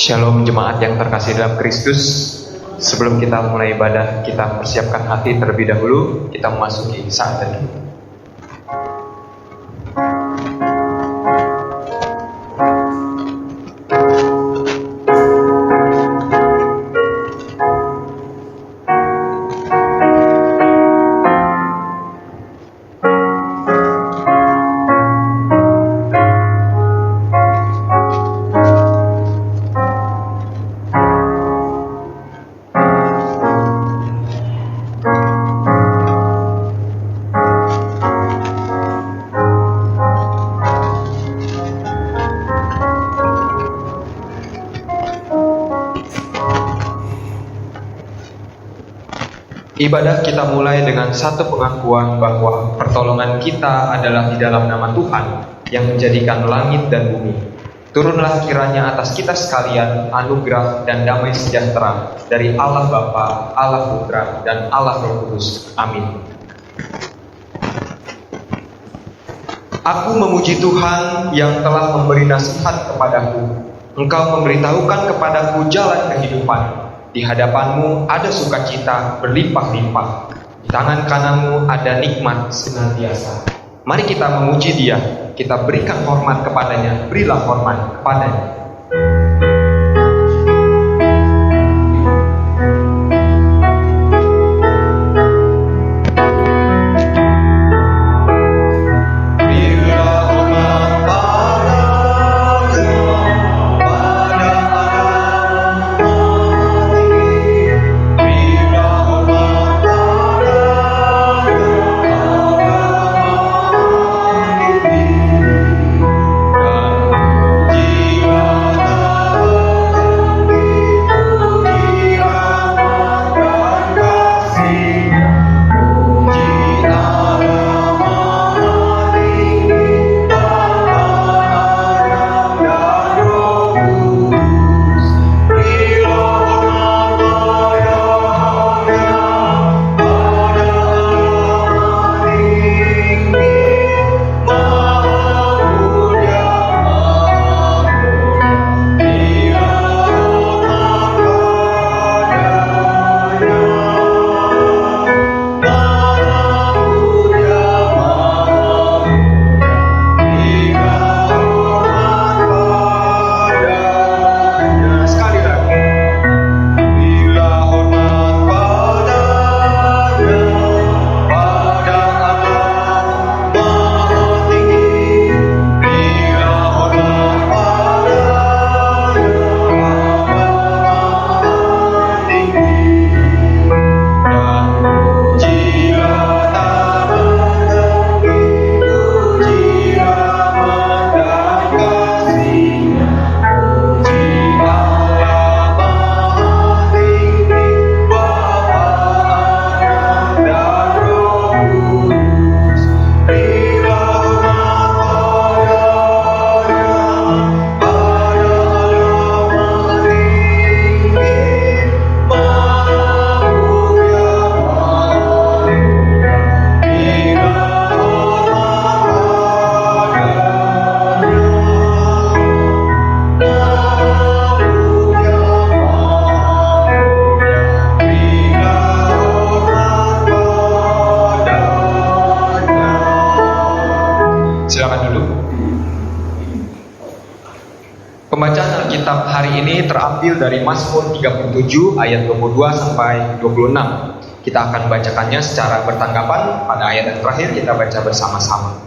Shalom jemaat yang terkasih dalam Kristus. Sebelum kita mulai ibadah, kita persiapkan hati terlebih dahulu. Kita memasuki saat teduh. Ibadah kita mulai dengan satu pengakuan bahwa pertolongan kita adalah di dalam nama Tuhan yang menjadikan langit dan bumi. Turunlah kiranya atas kita sekalian anugerah dan damai sejahtera dari Allah Bapa, Allah Putra, dan Allah Roh Kudus. Amin. Aku memuji Tuhan yang telah memberi nasihat kepadaku. Engkau memberitahukan kepadaku jalan kehidupan. Di hadapanmu ada sukacita berlimpah-limpah. Di tangan kananmu ada nikmat senantiasa. Mari kita memuji Dia. Kita berikan hormat kepadanya. Berilah hormat kepadanya. Jiwa Silakan duduk. Pembacaan Alkitab hari ini terambil dari Mazmur 37 ayat 22 sampai 26. Kita akan bacakannya secara bertanggapan. Pada ayat yang terakhir kita baca bersama-sama.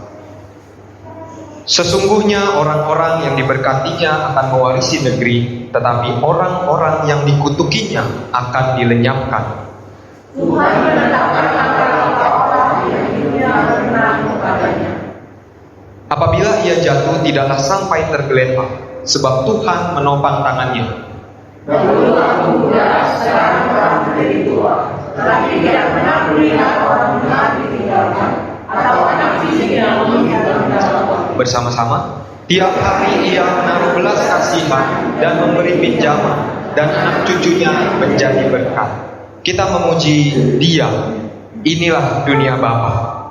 Sesungguhnya orang-orang yang diberkatinya akan mewarisi negeri, tetapi orang-orang yang dikutukinya akan dilenyapkan. Tuhan menetapkan angka orang yang dunia berenang kepadanya. Apabila ia jatuh, tidaklah sampai tergeletak, sebab Tuhan menopang tangannya. Dahulu aku muda, sekarang telah menjadi tua, tetapi tidak pernah melihat orang benar ditinggalkan, atau anak fisik yang meninggalkan dalam waktu. Bersama-sama, tiap hari ia menaruh belas kasihan dan memberi pinjaman, dan anak cucunya menjadi berkat. Kita memuji Dia. Inilah dunia Bapa.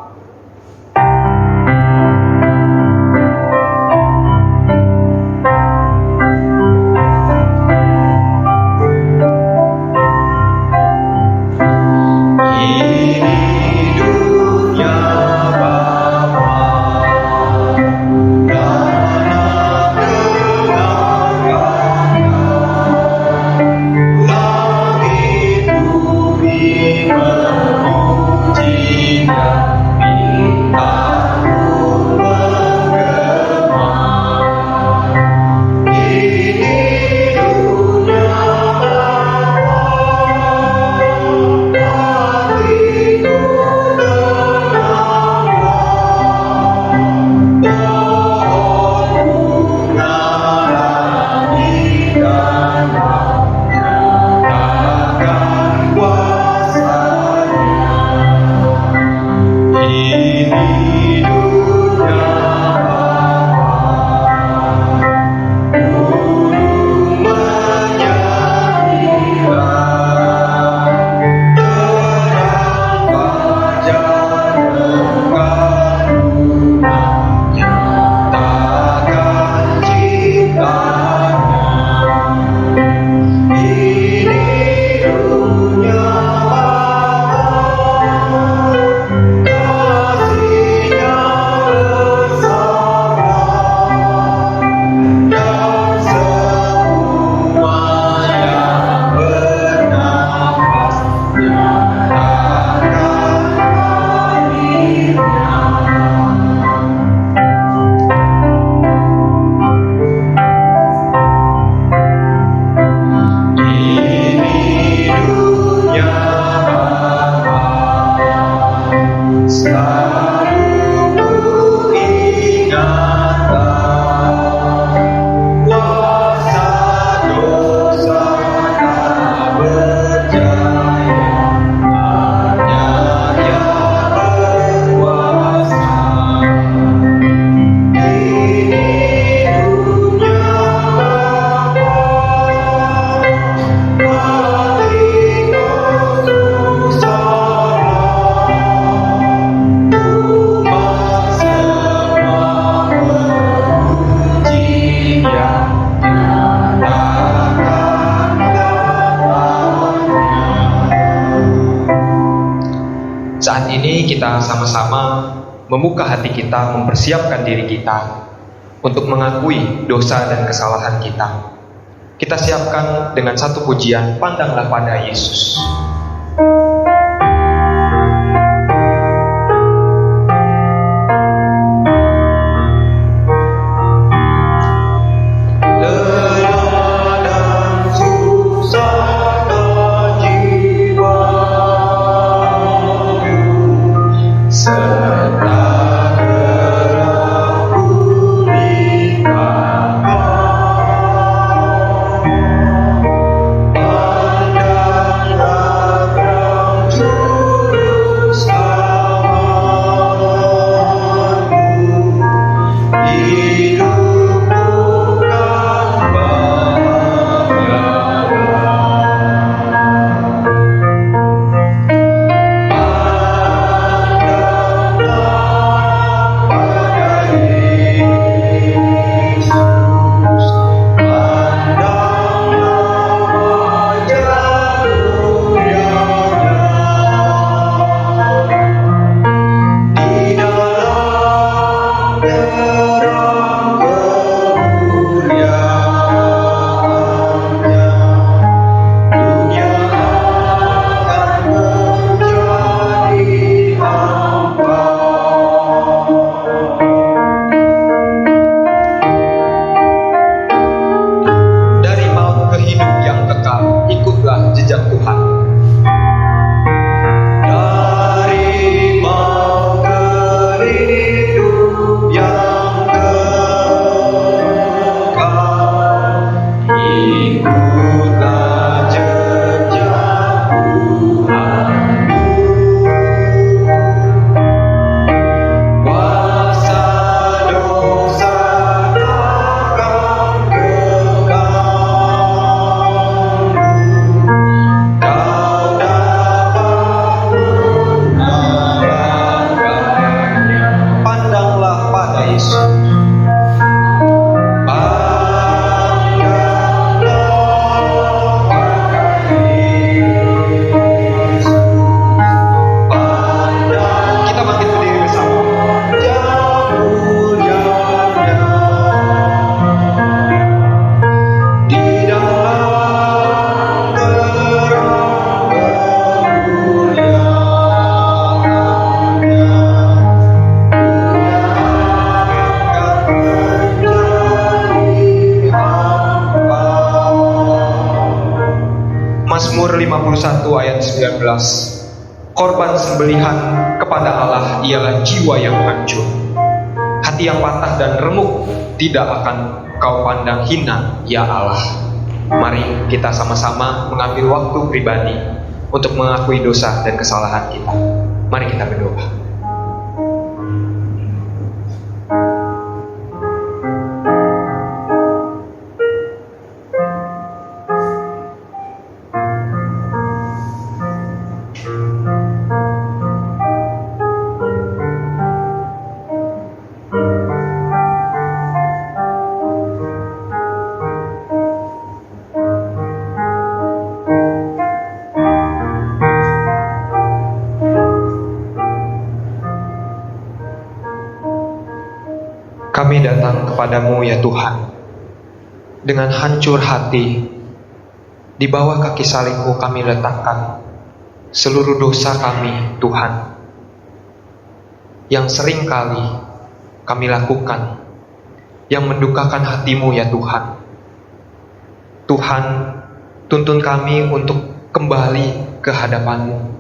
Saat ini kita sama-sama membuka hati kita, mempersiapkan diri kita untuk mengakui dosa dan kesalahan kita. Kita siapkan dengan satu pujian, pandanglah pada Yesus. Pandanglah terang kemuliaannya, dunia akan menjadi hampa. Dari maut ke hidup yang kekal, ikutlah jejak Tuhan. Dari maut ke hidup yang kekal, ikutlah jejak Tuhan. Kuasa dosa takkan keganggu, kau dapat mengalahkannya. Pandanglah pada Yesus. Pandanglah pada Yesus. Pandang. Kita bangkit berdiri bersama. Yang mulianya di dalam terang kemuliaannya, Mazmur 51 ayat 19. Korban sembelihan kepada Allah ialah jiwa yang hancur. Hati yang patah dan remuk tidak akan kau pandang hina, ya Allah. Mari kita sama-sama mengambil waktu pribadi untuk mengakui dosa dan kesalahan kita. Mari kita berdoa. Kami datang kepadamu ya Tuhan, dengan hancur hati. Di bawah kaki salibmu kami letakkan seluruh dosa kami, Tuhan, yang sering kali kami lakukan, yang mendukakan hatimu ya Tuhan. Tuhan, tuntun kami untuk kembali ke hadapanmu,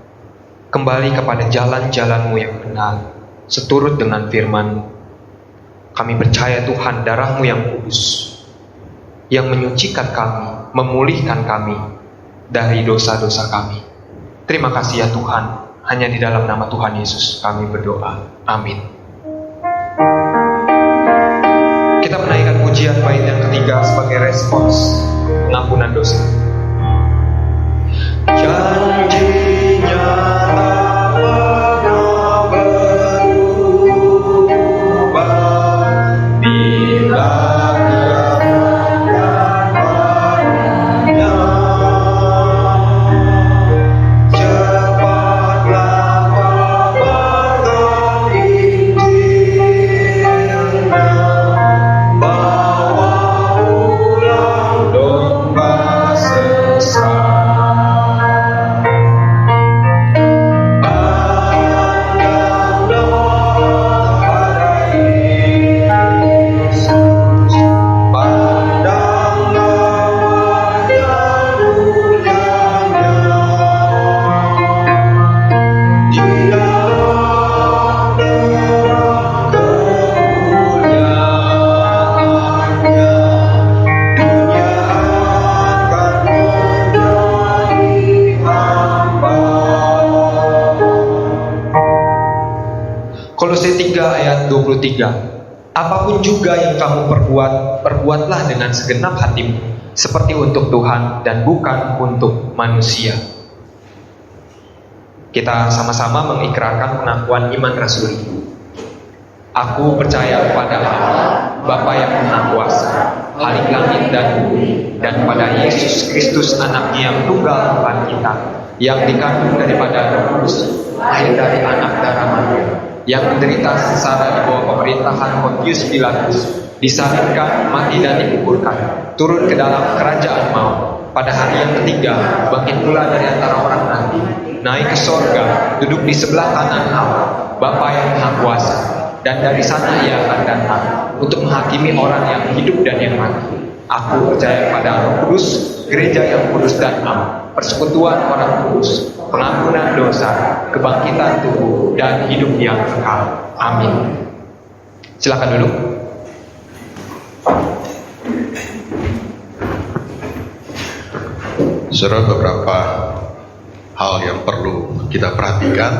kembali kepada jalan-jalanmu yang benar, seturut dengan firman-Mu. Kami percaya Tuhan, darah-Mu yang kudus, yang menyucikan kami, memulihkan kami dari dosa-dosa kami. Terima kasih ya Tuhan, hanya di dalam nama Tuhan Yesus kami berdoa. Amin. Kita menaikkan pujian bait yang ketiga sebagai respons pengampunan dosa. Janjinya tak pernah berubah, bila Dia padanya. Cepatlah kabarkan Injilnya, bawa pulang domba sesat. Kolose 3 ayat 23. Apapun juga yang kamu perbuat, perbuatlah dengan segenap hatimu, seperti untuk Tuhan dan bukan untuk manusia. Kita sama-sama mengikrarkan pengakuan iman rasuli. Aku percaya kepada Allah, Bapa yang Maha Kuasa, Khalik langit dan bumi, dan kepada Yesus Kristus anaknya yang tunggal Tuhan kita, yang dikandung daripada Roh Kudus, lahir dari anak darah Maria, yang menderita sengsara di bawah pemerintahan Pontius Pilatus, disalibkan, mati dan dikuburkan, turun ke dalam kerajaan maut. Pada hari yang ketiga, bangkit pula dari antara orang mati, naik ke sorga, duduk di sebelah kanan Allah, Bapa yang Maha Kuasa, dan dari sana ia akan datang untuk menghakimi orang yang hidup dan yang mati. Aku percaya pada Roh Kudus, gereja yang kudus dan am, persekutuan orang kudus, pengampunan dosa, kebangkitan tubuh, dan hidup yang kekal. Amin. Silakan duduk. Saudara, beberapa hal yang perlu kita perhatikan,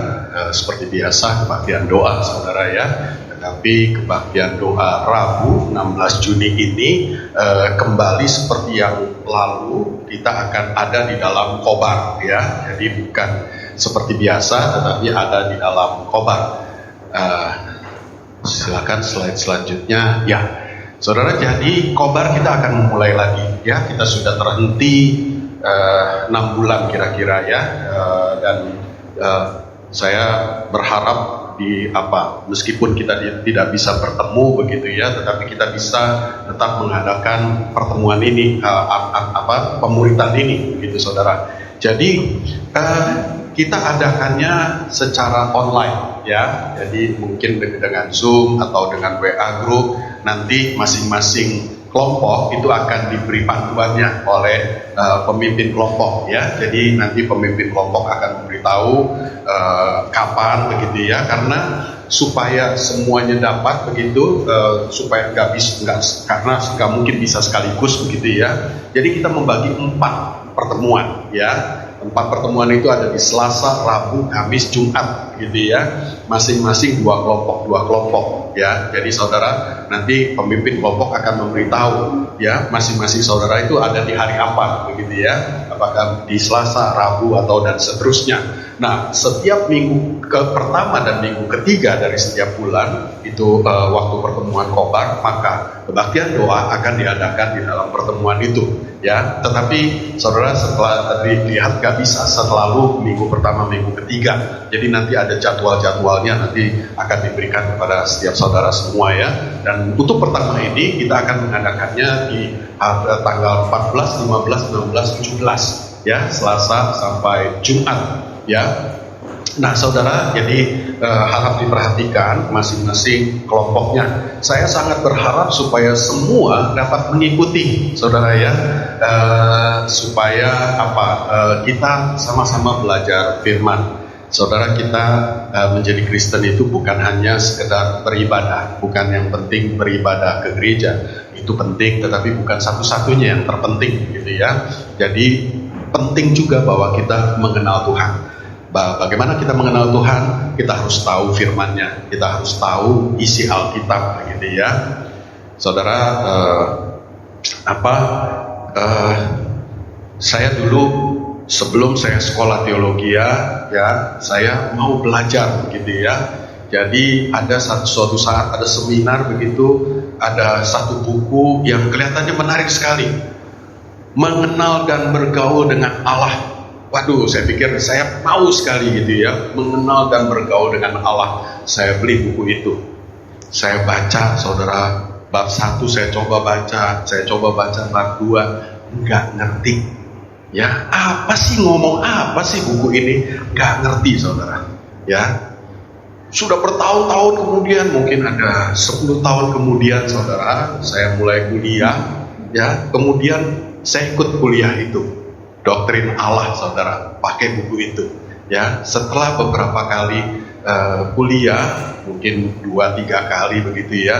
seperti biasa kebaktian doa saudara ya. Tetapi kebaktian doa Rabu 16 Juni ini kembali seperti yang lalu, kita akan ada di dalam khobar ya. Jadi bukan seperti biasa tetapi ada di dalam khobar. Silakan slide selanjutnya ya. Saudara, jadi khobar kita akan memulai lagi ya. Kita sudah terhenti 6 bulan kira-kira ya, dan saya berharap meskipun kita tidak bisa bertemu begitu ya, tetapi kita bisa tetap mengadakan pertemuan ini, pemuritan ini begitu saudara. Jadi kita adakannya secara online ya, jadi mungkin dengan Zoom atau dengan WA group. Nanti masing-masing kelompok itu akan diberi panduannya oleh pemimpin kelompok ya. Jadi nanti pemimpin kelompok akan memberitahu kapan begitu ya, karena supaya semuanya dapat begitu, supaya karena nggak mungkin bisa sekaligus begitu ya. Jadi kita membagi 4 pertemuan ya. 4 pertemuan itu ada di Selasa, Rabu, Kamis, Jumat gitu ya. Masing-masing 2 kelompok ya. Jadi saudara, nanti pemimpin kelompok akan memberitahu ya, masing-masing saudara itu ada di hari apa begitu ya. Apakah di Selasa, Rabu atau dan seterusnya. Nah, setiap minggu pertama dan minggu ketiga dari setiap bulan itu waktu pertemuan khobar, maka kebaktian doa akan diadakan di dalam pertemuan itu ya. Tetapi saudara, setelah tadi lihat gak bisa selalu minggu pertama minggu ketiga, jadi nanti ada jadwalnya nanti akan diberikan kepada setiap saudara semua ya. Dan untuk pertama ini kita akan mengadakannya di tanggal 14, 15, 16, 17 ya, Selasa sampai Jumat ya. Nah saudara, jadi harap diperhatikan masing-masing kelompoknya. Saya sangat berharap supaya semua dapat mengikuti saudara ya, supaya kita sama-sama belajar firman. Saudara, kita menjadi Kristen itu bukan hanya sekedar beribadah, bukan yang penting beribadah ke gereja, itu penting, tetapi bukan satu-satunya yang terpenting gitu ya. Jadi penting juga bahwa kita mengenal Tuhan. Bagaimana kita mengenal Tuhan? Kita harus tahu firman-Nya, kita harus tahu isi Alkitab gitu ya. Saudara, saya dulu sebelum saya sekolah teologi ya, saya mau belajar gitu ya. Jadi ada suatu saat ada seminar begitu, ada satu buku yang kelihatannya menarik sekali, mengenal dan bergaul dengan Allah. Waduh, saya pikir saya mau sekali gitu ya, mengenal dan bergaul dengan Allah. Saya beli buku itu, saya baca saudara, bab 1 saya coba baca bab 2, nggak ngerti ya, apa sih ngomong apa sih buku ini, nggak ngerti saudara ya. Sudah bertahun-tahun kemudian, mungkin ada 10 tahun kemudian saudara, saya mulai kuliah ya, kemudian saya ikut kuliah itu, Doktrin Allah saudara, pakai buku itu ya. Setelah beberapa kali kuliah, mungkin 2-3 kali begitu ya,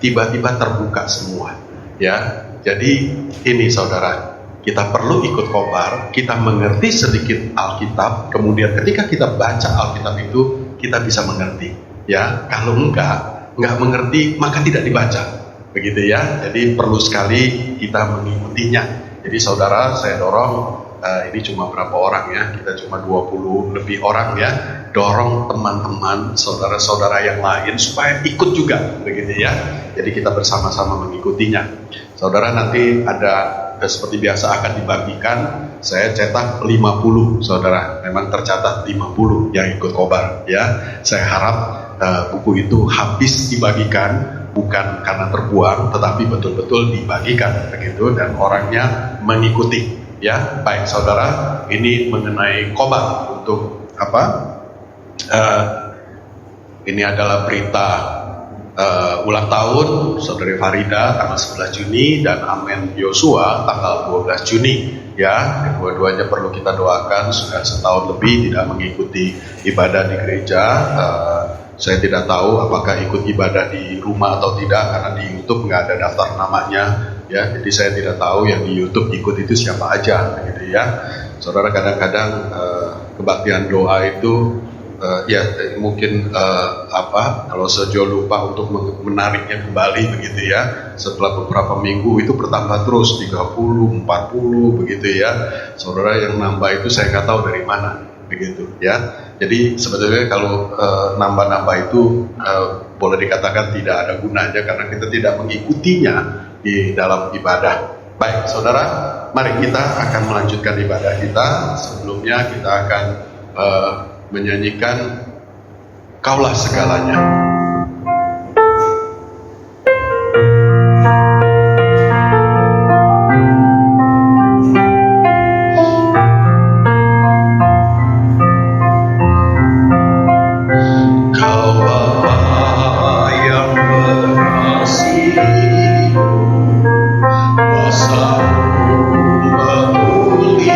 tiba-tiba terbuka semua ya. Jadi ini saudara, kita perlu ikut khobar, kita mengerti sedikit Alkitab, kemudian ketika kita baca Alkitab itu kita bisa mengerti ya. Kalau enggak mengerti, maka tidak dibaca begitu ya. Jadi perlu sekali kita mengikutinya. Jadi saudara, saya dorong, ini cuma berapa orang ya, kita cuma 20 lebih orang ya, dorong teman-teman, saudara-saudara yang lain supaya ikut juga begitu ya. Jadi kita bersama-sama mengikutinya. Saudara, nanti ada seperti biasa akan dibagikan, saya cetak 50 saudara, memang tercatat 50 yang ikut khobar ya. Saya harap buku itu habis dibagikan, bukan karena terbuang, tetapi betul-betul dibagikan begitu, dan orangnya mengikuti. Ya, baik saudara, ini mengenai khobar untuk apa? Ini adalah berita ulang tahun Saudari Farida tanggal 11 Juni dan Amen Yosua tanggal 12 Juni. Ya, kedua-duanya perlu kita doakan, sudah setahun lebih tidak mengikuti ibadah di gereja. Saya tidak tahu apakah ikut ibadah di rumah atau tidak, karena di YouTube nggak ada daftar namanya. Ya, jadi saya tidak tahu yang di YouTube ikut itu siapa aja, gitu ya. Saudara, kadang-kadang kebaktian doa itu ya mungkin kalau Sejo lupa untuk menariknya kembali begitu ya, setelah beberapa minggu itu bertambah terus 30, 40 begitu ya. Saudara, yang nambah itu saya nggak tahu dari mana begitu ya. Jadi sebetulnya kalau nambah-nambah itu boleh dikatakan tidak ada gunanya karena kita tidak mengikutinya di dalam ibadah. Baik saudara, mari kita akan melanjutkan ibadah kita. Sebelumnya kita akan menyanyikan Kaulah Segalanya. Kau Bapa yang mengasihi, kuasa-Mu memulihkanku.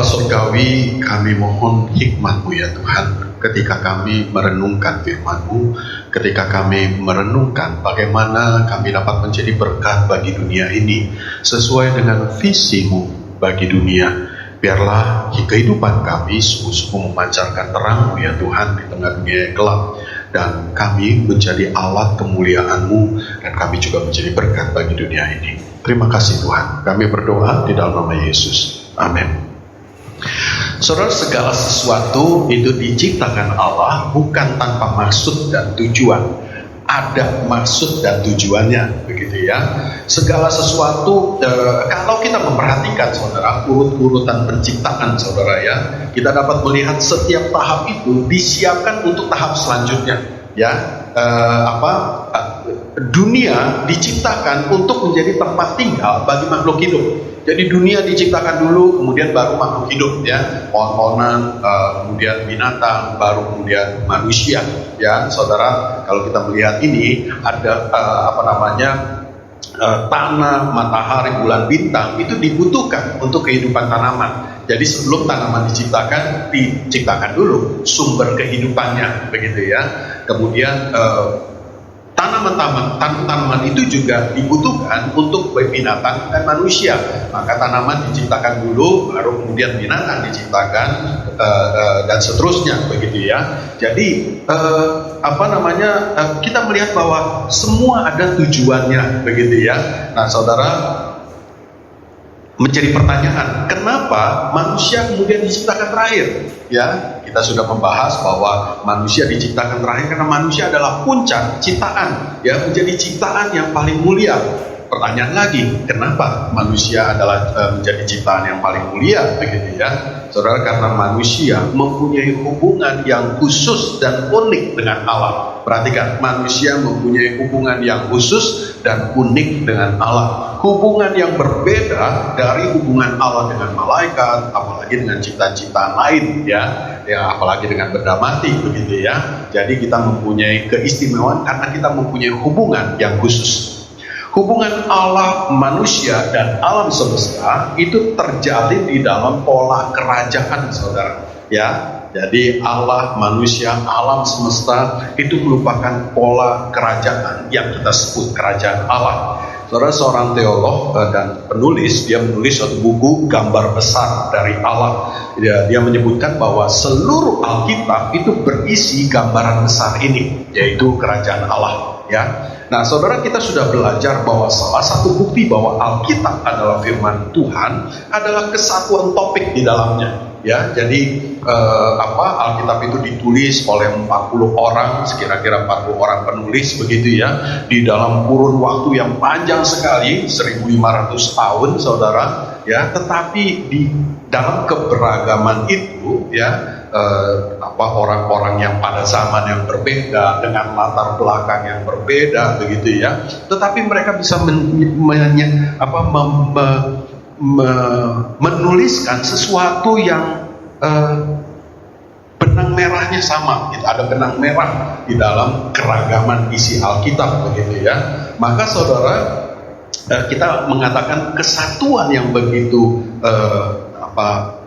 Bapa Surgawi, kami mohon hikmat-Mu ya Tuhan, ketika kami merenungkan firman-Mu, ketika kami merenungkan bagaimana kami dapat menjadi berkat bagi dunia ini, sesuai dengan visi-Mu bagi dunia. Biarlah kehidupan kami sungguh-sungguh memancarkan terang-Mu ya Tuhan di tengah dunia yang gelap, dan kami menjadi alat kemuliaan-Mu, dan kami juga menjadi berkat bagi dunia ini. Terima kasih Tuhan, kami berdoa di dalam nama Yesus. Amin. Saudara, segala sesuatu itu diciptakan Allah bukan tanpa maksud dan tujuan. Ada maksud dan tujuannya, begitu ya. Segala sesuatu, kalau kita memperhatikan saudara, urut-urutan penciptaan saudara ya, kita dapat melihat setiap tahap itu disiapkan untuk tahap selanjutnya ya. Dunia diciptakan untuk menjadi tempat tinggal bagi makhluk hidup. Jadi dunia diciptakan dulu, kemudian baru makhluk hidup ya, pohon-pohonan, kemudian binatang, baru kemudian manusia ya. Saudara, kalau kita melihat ini ada tanah, matahari, bulan, bintang itu dibutuhkan untuk kehidupan tanaman. Jadi sebelum tanaman diciptakan dulu sumber kehidupannya, begitu ya. Kemudian tanaman itu juga dibutuhkan untuk binatang dan manusia. Maka tanaman diciptakan dulu, baru kemudian binatang diciptakan, dan seterusnya, begitu ya. Jadi kita melihat bahwa semua ada tujuannya, begitu ya. Nah, saudara, menjadi pertanyaan, kenapa manusia kemudian diciptakan terakhir? Ya, kita sudah membahas bahwa manusia diciptakan terakhir karena manusia adalah puncak ciptaan, ya, menjadi ciptaan yang paling mulia. Pertanyaan lagi, kenapa manusia adalah menjadi ciptaan yang paling mulia, begitu ya, saudara? Karena manusia mempunyai hubungan yang khusus dan unik dengan Allah. Perhatikan, manusia mempunyai hubungan yang khusus dan unik dengan Allah. Hubungan yang berbeda dari hubungan Allah dengan malaikat, apalagi dengan ciptaan-ciptaan lain, ya, apalagi dengan benda mati, begitu ya. Jadi kita mempunyai keistimewaan karena kita mempunyai hubungan yang khusus. Hubungan Allah, manusia, dan alam semesta itu terjalin di dalam pola kerajaan, saudara. Ya, jadi Allah, manusia, alam semesta itu merupakan pola kerajaan yang kita sebut kerajaan Allah. Saudara, seorang teolog dan penulis, dia menulis suatu buku gambar besar dari Allah. Dia menyebutkan bahwa seluruh Alkitab itu berisi gambaran besar ini, yaitu kerajaan Allah. Ya, nah saudara, kita sudah belajar bahwa salah satu bukti bahwa Alkitab adalah firman Tuhan adalah kesatuan topik di dalamnya. Ya, jadi Alkitab itu ditulis oleh 40 orang, kira-kira 40 orang penulis, begitu ya, di dalam kurun waktu yang panjang sekali, 1500 tahun, saudara. Ya, tetapi di dalam keberagaman itu, ya, orang-orang yang pada zaman yang berbeda dengan latar belakang yang berbeda, begitu ya, tetapi mereka bisa menuliskan sesuatu yang benang merahnya sama. Ada benang merah di dalam keragaman isi Alkitab, begitu ya. Maka saudara, kita mengatakan kesatuan yang begitu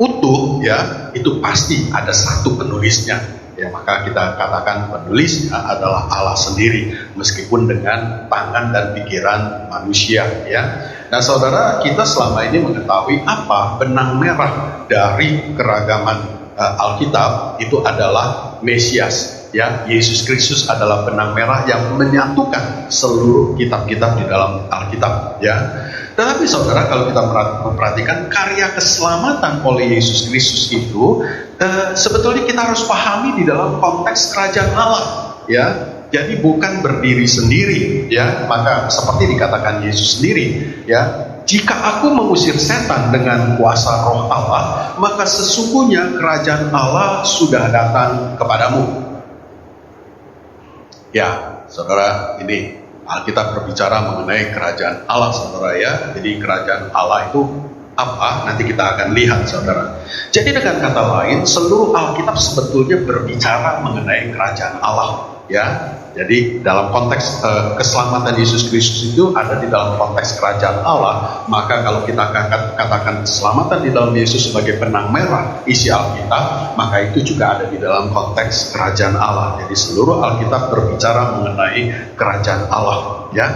utuh, ya, itu pasti ada satu penulisnya, ya. Maka kita katakan penulisnya adalah Allah sendiri, meskipun dengan tangan dan pikiran manusia, ya. Nah saudara, kita selama ini mengetahui apa benang merah dari keragaman Alkitab itu adalah Mesias, ya. Yesus Kristus adalah benang merah yang menyatukan seluruh kitab-kitab di dalam Alkitab, ya. Tetapi saudara, kalau kita memperhatikan karya keselamatan oleh Yesus Kristus itu, sebetulnya kita harus pahami di dalam konteks kerajaan Allah, ya. Jadi bukan berdiri sendiri, ya. Maka seperti dikatakan Yesus sendiri, ya, jika aku mengusir setan dengan kuasa Roh Allah, maka sesungguhnya kerajaan Allah sudah datang kepadamu. Ya, saudara, ini Alkitab berbicara mengenai kerajaan Allah, saudara, ya. Jadi kerajaan Allah itu apa? Nanti kita akan lihat, saudara. Jadi dengan kata lain, seluruh Alkitab sebetulnya berbicara mengenai kerajaan Allah. ya. Jadi dalam konteks keselamatan Yesus Kristus itu ada di dalam konteks kerajaan Allah. Maka kalau kita katakan keselamatan di dalam Yesus sebagai benang merah isi Alkitab, maka itu juga ada di dalam konteks kerajaan Allah. Jadi seluruh Alkitab berbicara mengenai kerajaan Allah, ya.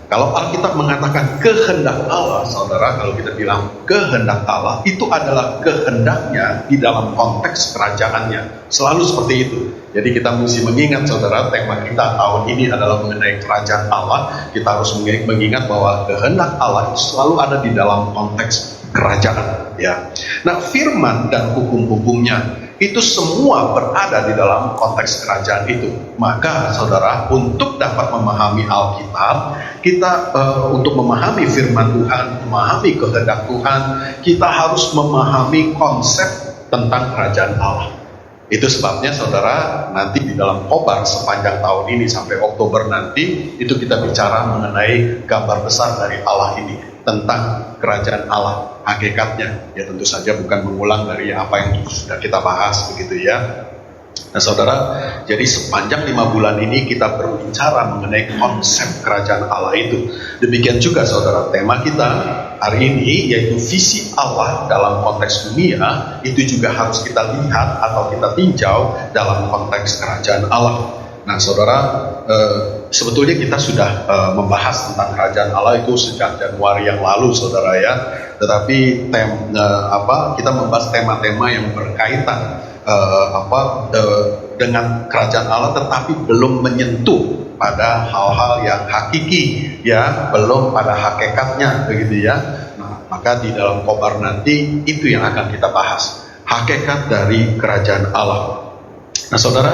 Kalau Alkitab mengatakan kehendak Allah, saudara, kalau kita bilang kehendak Allah, itu adalah kehendaknya di dalam konteks kerajaannya. Selalu seperti itu. Jadi kita mesti mengingat, saudara, tema kita tahun ini adalah mengenai kerajaan Allah. Kita harus mengingat bahwa kehendak Allah itu selalu ada di dalam konteks kerajaan, ya. Nah, firman dan hukum-hukumnya itu semua berada di dalam konteks kerajaan itu. Maka saudara, untuk dapat memahami Alkitab, kita untuk memahami firman Tuhan, memahami kehendak Tuhan, kita harus memahami konsep tentang kerajaan Allah. Itu sebabnya saudara, nanti di dalam Khobar sepanjang tahun ini sampai Oktober nanti, itu kita bicara mengenai gambar besar dari Allah ini, tentang kerajaan Allah, hakikatnya. Ya tentu saja bukan mengulang dari apa yang sudah kita bahas, begitu ya. Nah saudara, jadi sepanjang 5 bulan ini kita berbicara mengenai konsep kerajaan Allah itu. Demikian juga saudara, tema kita hari ini yaitu visi Allah dalam konteks dunia, itu juga harus kita lihat atau kita tinjau dalam konteks kerajaan Allah. Nah saudara, sebetulnya kita sudah membahas tentang kerajaan Allah itu sejak Januari yang lalu, saudara ya. Tetapi kita membahas tema-tema yang berkaitan dengan kerajaan Allah, tetapi belum menyentuh pada hal-hal yang hakiki, ya, belum pada hakikatnya, begitu ya. Nah, maka di dalam Khobar nanti itu yang akan kita bahas, hakikat dari kerajaan Allah. Nah saudara,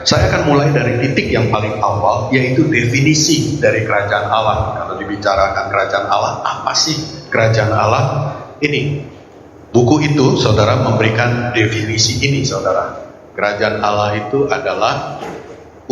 saya akan mulai dari titik yang paling awal, yaitu definisi dari kerajaan Allah. Kalau dibicarakan kerajaan Allah, apa sih kerajaan Allah? Ini buku itu saudara memberikan definisi ini, saudara. Kerajaan Allah itu adalah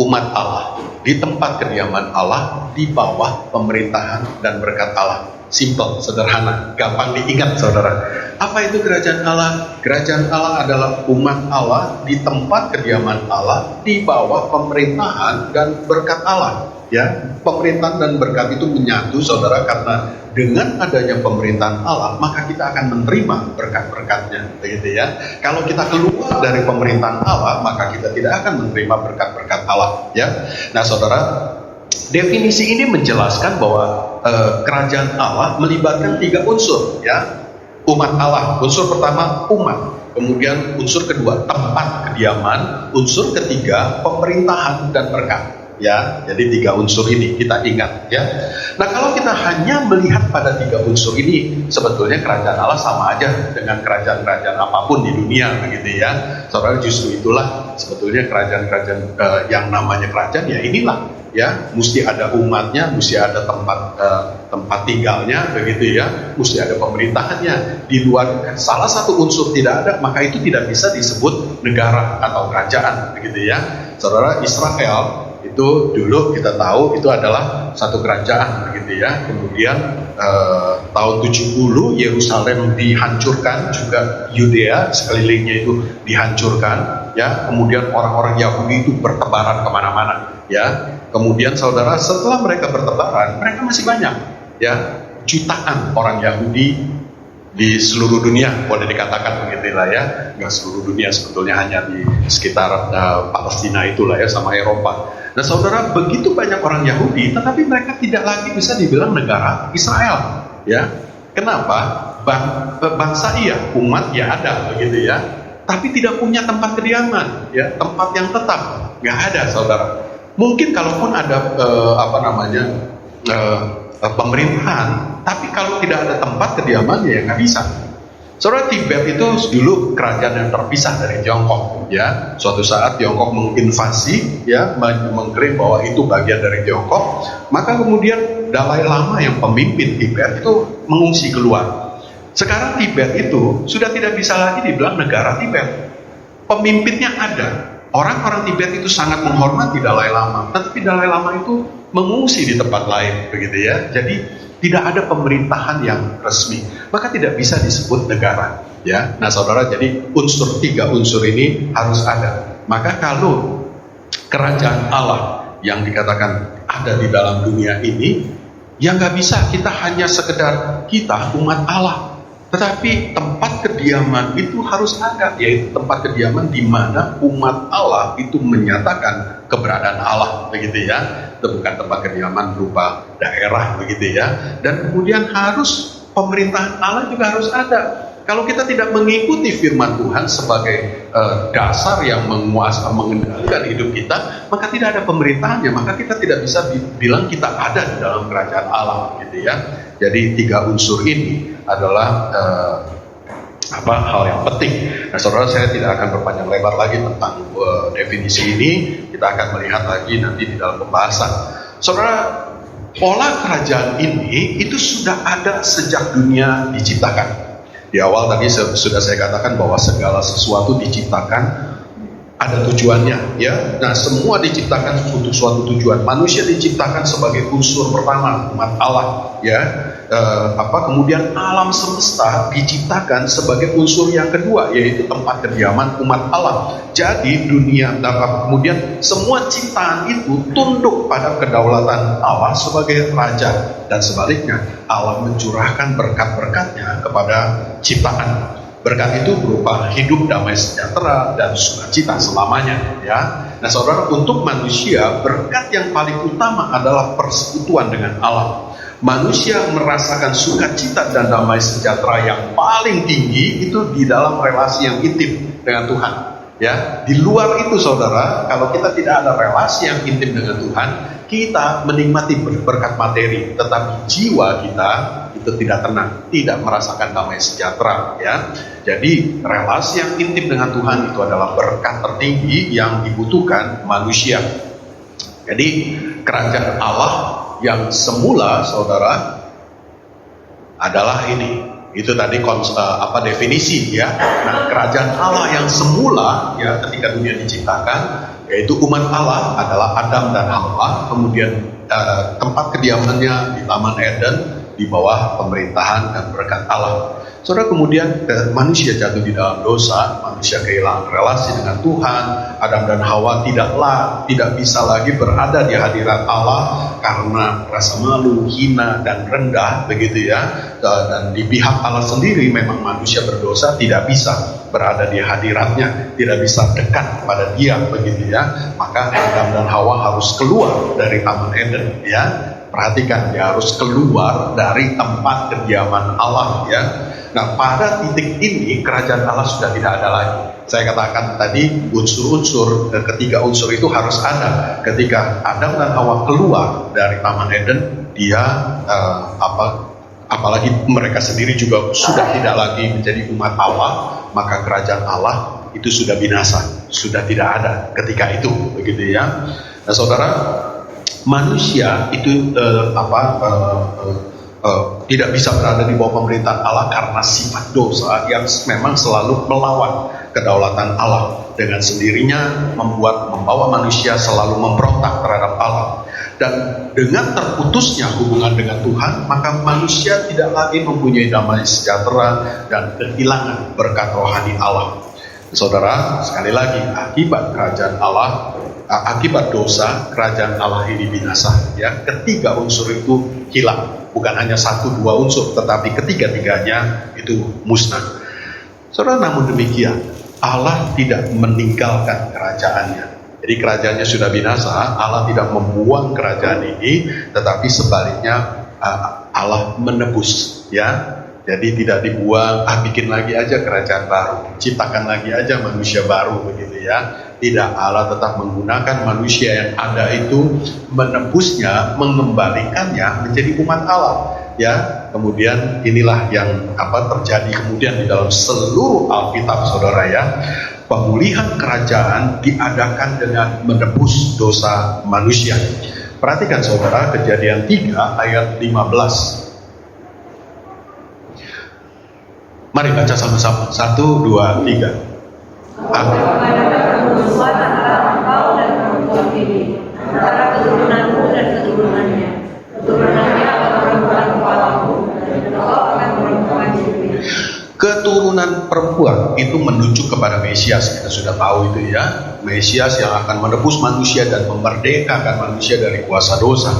umat Allah di tempat kediaman Allah, di bawah pemerintahan dan berkat Allah. Simple, sederhana, gampang diingat, saudara. Apa itu kerajaan Allah? Kerajaan Allah adalah umat Allah di tempat kediaman Allah, di bawah pemerintahan dan berkat Allah. Ya, pemerintahan dan berkat itu menyatu, saudara, karena dengan adanya pemerintahan Allah, maka kita akan menerima berkat-berkatnya, begitu ya. Kalau kita keluar dari pemerintahan Allah, maka kita tidak akan menerima berkat-berkat Allah, ya. Nah, saudara, definisi ini menjelaskan bahwa kerajaan Allah melibatkan 3 unsur, ya. Umat Allah, unsur pertama umat, kemudian unsur kedua tempat kediaman, unsur ketiga pemerintahan dan berkat. Ya, jadi 3 unsur ini kita ingat, ya. Nah, kalau kita hanya melihat pada 3 unsur ini, sebetulnya kerajaan Allah sama aja dengan kerajaan-kerajaan apapun di dunia, begitu ya. Saudara, justru itulah sebetulnya kerajaan-kerajaan yang namanya kerajaan, ya inilah, ya, mesti ada umatnya, mesti ada tempat tinggalnya, begitu ya, mesti ada pemerintahannya. Di luar salah satu unsur tidak ada, maka itu tidak bisa disebut negara atau kerajaan, begitu ya. Saudara, Israel itu dulu kita tahu itu adalah satu kerajaan, begitu ya. Kemudian tahun 70 Yerusalem dihancurkan, juga Yudea sekelilingnya itu dihancurkan, ya. Kemudian orang-orang Yahudi itu bertebaran kemana-mana, ya. Kemudian saudara, setelah mereka bertebaran, mereka masih banyak, ya, jutaan orang Yahudi di seluruh dunia, boleh dikatakan begitulah ya. Nggak seluruh dunia, sebetulnya hanya di sekitar Palestina itulah ya, sama Eropa. Nah saudara, begitu banyak orang Yahudi, tetapi mereka tidak lagi bisa dibilang negara Israel, ya. Kenapa? Bangsa iya, umat ya ada, begitu ya, tapi tidak punya tempat kediaman, ya, tempat yang tetap, nggak ada, saudara. Mungkin kalaupun ada pemerintahan, tapi kalau tidak ada tempat kediamannya, ya nggak bisa. Saudara, Tibet itu dulu kerajaan yang terpisah dari Tiongkok, ya. Suatu saat Tiongkok menginvasi, ya, mengklaim bahwa itu bagian dari Tiongkok. Maka kemudian Dalai Lama yang pemimpin Tibet itu mengungsi keluar. Sekarang Tibet itu sudah tidak bisa lagi dibilang negara Tibet. Pemimpinnya ada. Orang-orang Tibet itu sangat menghormati Dalai Lama, tetapi Dalai Lama itu mengungsi di tempat lain, begitu ya. Jadi tidak ada pemerintahan yang resmi, maka tidak bisa disebut negara, ya. Nah saudara, jadi 3 unsur ini harus ada. Maka kalau kerajaan Allah yang dikatakan ada di dalam dunia ini, yang nggak bisa kita hanya sekedar kita umat Allah, tetapi tempat kediaman itu harus ada, yaitu tempat kediaman di mana umat Allah itu menyatakan keberadaan Allah, begitu ya. Itu bukan tempat kediaman berupa daerah, begitu ya. Dan kemudian harus pemerintahan Allah juga harus ada. Kalau kita tidak mengikuti firman Tuhan sebagai dasar yang mengendalikan hidup kita, maka tidak ada pemerintahannya, maka kita tidak bisa bilang kita ada di dalam kerajaan Allah, gitu ya. Jadi 3 unsur ini adalah hal yang penting. Nah, saudara, saya tidak akan berpanjang lebar lagi tentang definisi ini. Kita akan melihat lagi nanti di dalam pembahasan. Saudara, pola kerajaan ini itu sudah ada sejak dunia diciptakan. Di awal tadi sudah saya katakan bahwa segala sesuatu diciptakan ada tujuannya, ya. Nah, semua diciptakan untuk suatu tujuan. Manusia diciptakan sebagai unsur pertama, umat Allah, ya. Kemudian alam semesta diciptakan sebagai unsur yang kedua, yaitu tempat kediaman umat Allah. Jadi dunia, kemudian semua ciptaan itu tunduk pada kedaulatan Allah sebagai raja, dan sebaliknya Allah mencurahkan berkat-berkatnya kepada ciptaan. Berkat itu berupa hidup damai sejahtera dan sukacita selamanya, ya. Nah, saudara, untuk manusia berkat yang paling utama adalah persekutuan dengan Allah. Manusia merasakan sukacita dan damai sejahtera yang paling tinggi itu di dalam relasi yang intim dengan Tuhan, ya. Di luar itu, saudara, kalau kita tidak ada relasi yang intim dengan Tuhan, kita menikmati berkat materi, tetapi jiwa kita itu tidak tenang, tidak merasakan damai sejahtera, ya. Jadi relasi yang intim dengan Tuhan itu adalah berkat tertinggi yang dibutuhkan manusia. Jadi kerajaan Allah yang semula, saudara, adalah ini. Itu tadi definisi, ya. Nah, kerajaan Allah yang semula, ya, ketika dunia diciptakan, yaitu umat Allah adalah Adam dan Hawa. Kemudian tempat kediamannya di Taman Eden di bawah pemerintahan dan berkat Allah. Saudara, kemudian manusia jatuh di dalam dosa, manusia kehilangan relasi dengan Tuhan. Adam dan Hawa tidak bisa lagi berada di hadirat Allah karena rasa malu, hina, dan rendah, begitu ya. Dan di pihak Allah sendiri memang manusia berdosa tidak bisa berada di hadiratnya, tidak bisa dekat pada Dia, begitu ya. Maka Adam dan Hawa harus keluar dari Taman Eden, ya. Perhatikan, dia harus keluar dari tempat kediaman Allah, ya. Nah, pada titik ini kerajaan Allah sudah tidak ada lagi. Saya katakan tadi unsur-unsur, ketiga unsur itu harus ada. Ketika Adam dan Hawa keluar dari Taman Eden, dia apalagi mereka sendiri juga sudah tidak lagi menjadi umat Allah, maka kerajaan Allah itu sudah binasa, sudah tidak ada ketika itu, begitu ya. Nah, saudara, manusia itu tidak bisa berada di bawah pemerintahan Allah karena sifat dosa yang memang selalu melawan kedaulatan Allah, dengan sendirinya membawa manusia selalu memberontak terhadap Allah. Dan dengan terputusnya hubungan dengan Tuhan, maka manusia tidak lagi mempunyai damai sejahtera dan kehilangan berkat rohani Allah. Saudara, sekali lagi, akibat dosa, kerajaan Allah ini binasa, ya. Ketiga unsur itu hilang. Bukan hanya 1-2 unsur, tetapi ketiga-tiganya itu musnah. Saudara, namun demikian, Allah tidak meninggalkan kerajaannya. Jadi kerajaannya sudah binasa, Allah tidak membuang kerajaan ini, tetapi sebaliknya Allah menebus, ya. Jadi tidak dibuang, bikin lagi aja kerajaan baru, ciptakan lagi aja manusia baru, begitu ya. Tidak, Allah tetap menggunakan manusia yang ada itu, menebusnya, mengembalikannya menjadi umat Allah, ya. Kemudian inilah yang terjadi kemudian di dalam seluruh Alkitab, saudara, ya. Pemulihan kerajaan diadakan dengan menebus dosa manusia. Perhatikan, saudara, Kejadian 3 ayat 15. Mari baca sama-sama. 1, 2, 3. Amin. Antara keturunanmu dan keturunannya, keturunannya akan merembukan kepalamu, dan engkau akan merembukan siripnya. Keturunan perempuan itu menunjuk kepada Mesias, kita sudah tahu itu, ya. Mesias yang akan menebus manusia dan memerdekakan manusia dari kuasa dosa.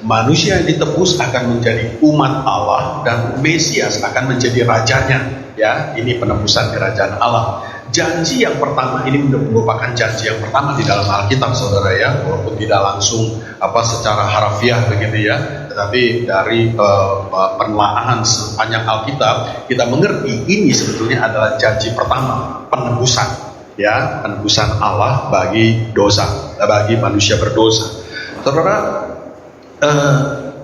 Manusia yang ditebus akan menjadi umat Allah dan Mesias akan menjadi rajanya. Ya, ini penebusan kerajaan Allah. Janji yang pertama ini merupakan janji yang pertama di dalam Alkitab, saudara ya, walaupun tidak langsung secara harafiah begitu ya, tetapi dari penelaahan sepanjang Alkitab kita mengerti ini sebetulnya adalah janji pertama, penebusan, ya, penebusan Allah bagi dosa, bagi manusia berdosa. Saudara,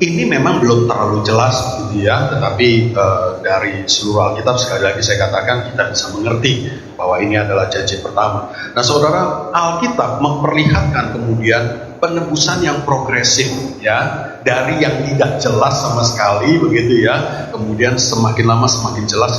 ini memang belum terlalu jelas gitu ya, tetapi dari seluruh Alkitab sekali lagi saya katakan kita bisa mengerti bahwa ini adalah janji pertama. Nah saudara, Alkitab memperlihatkan kemudian penebusan yang progresif ya, dari yang tidak jelas sama sekali begitu ya, kemudian semakin lama semakin jelas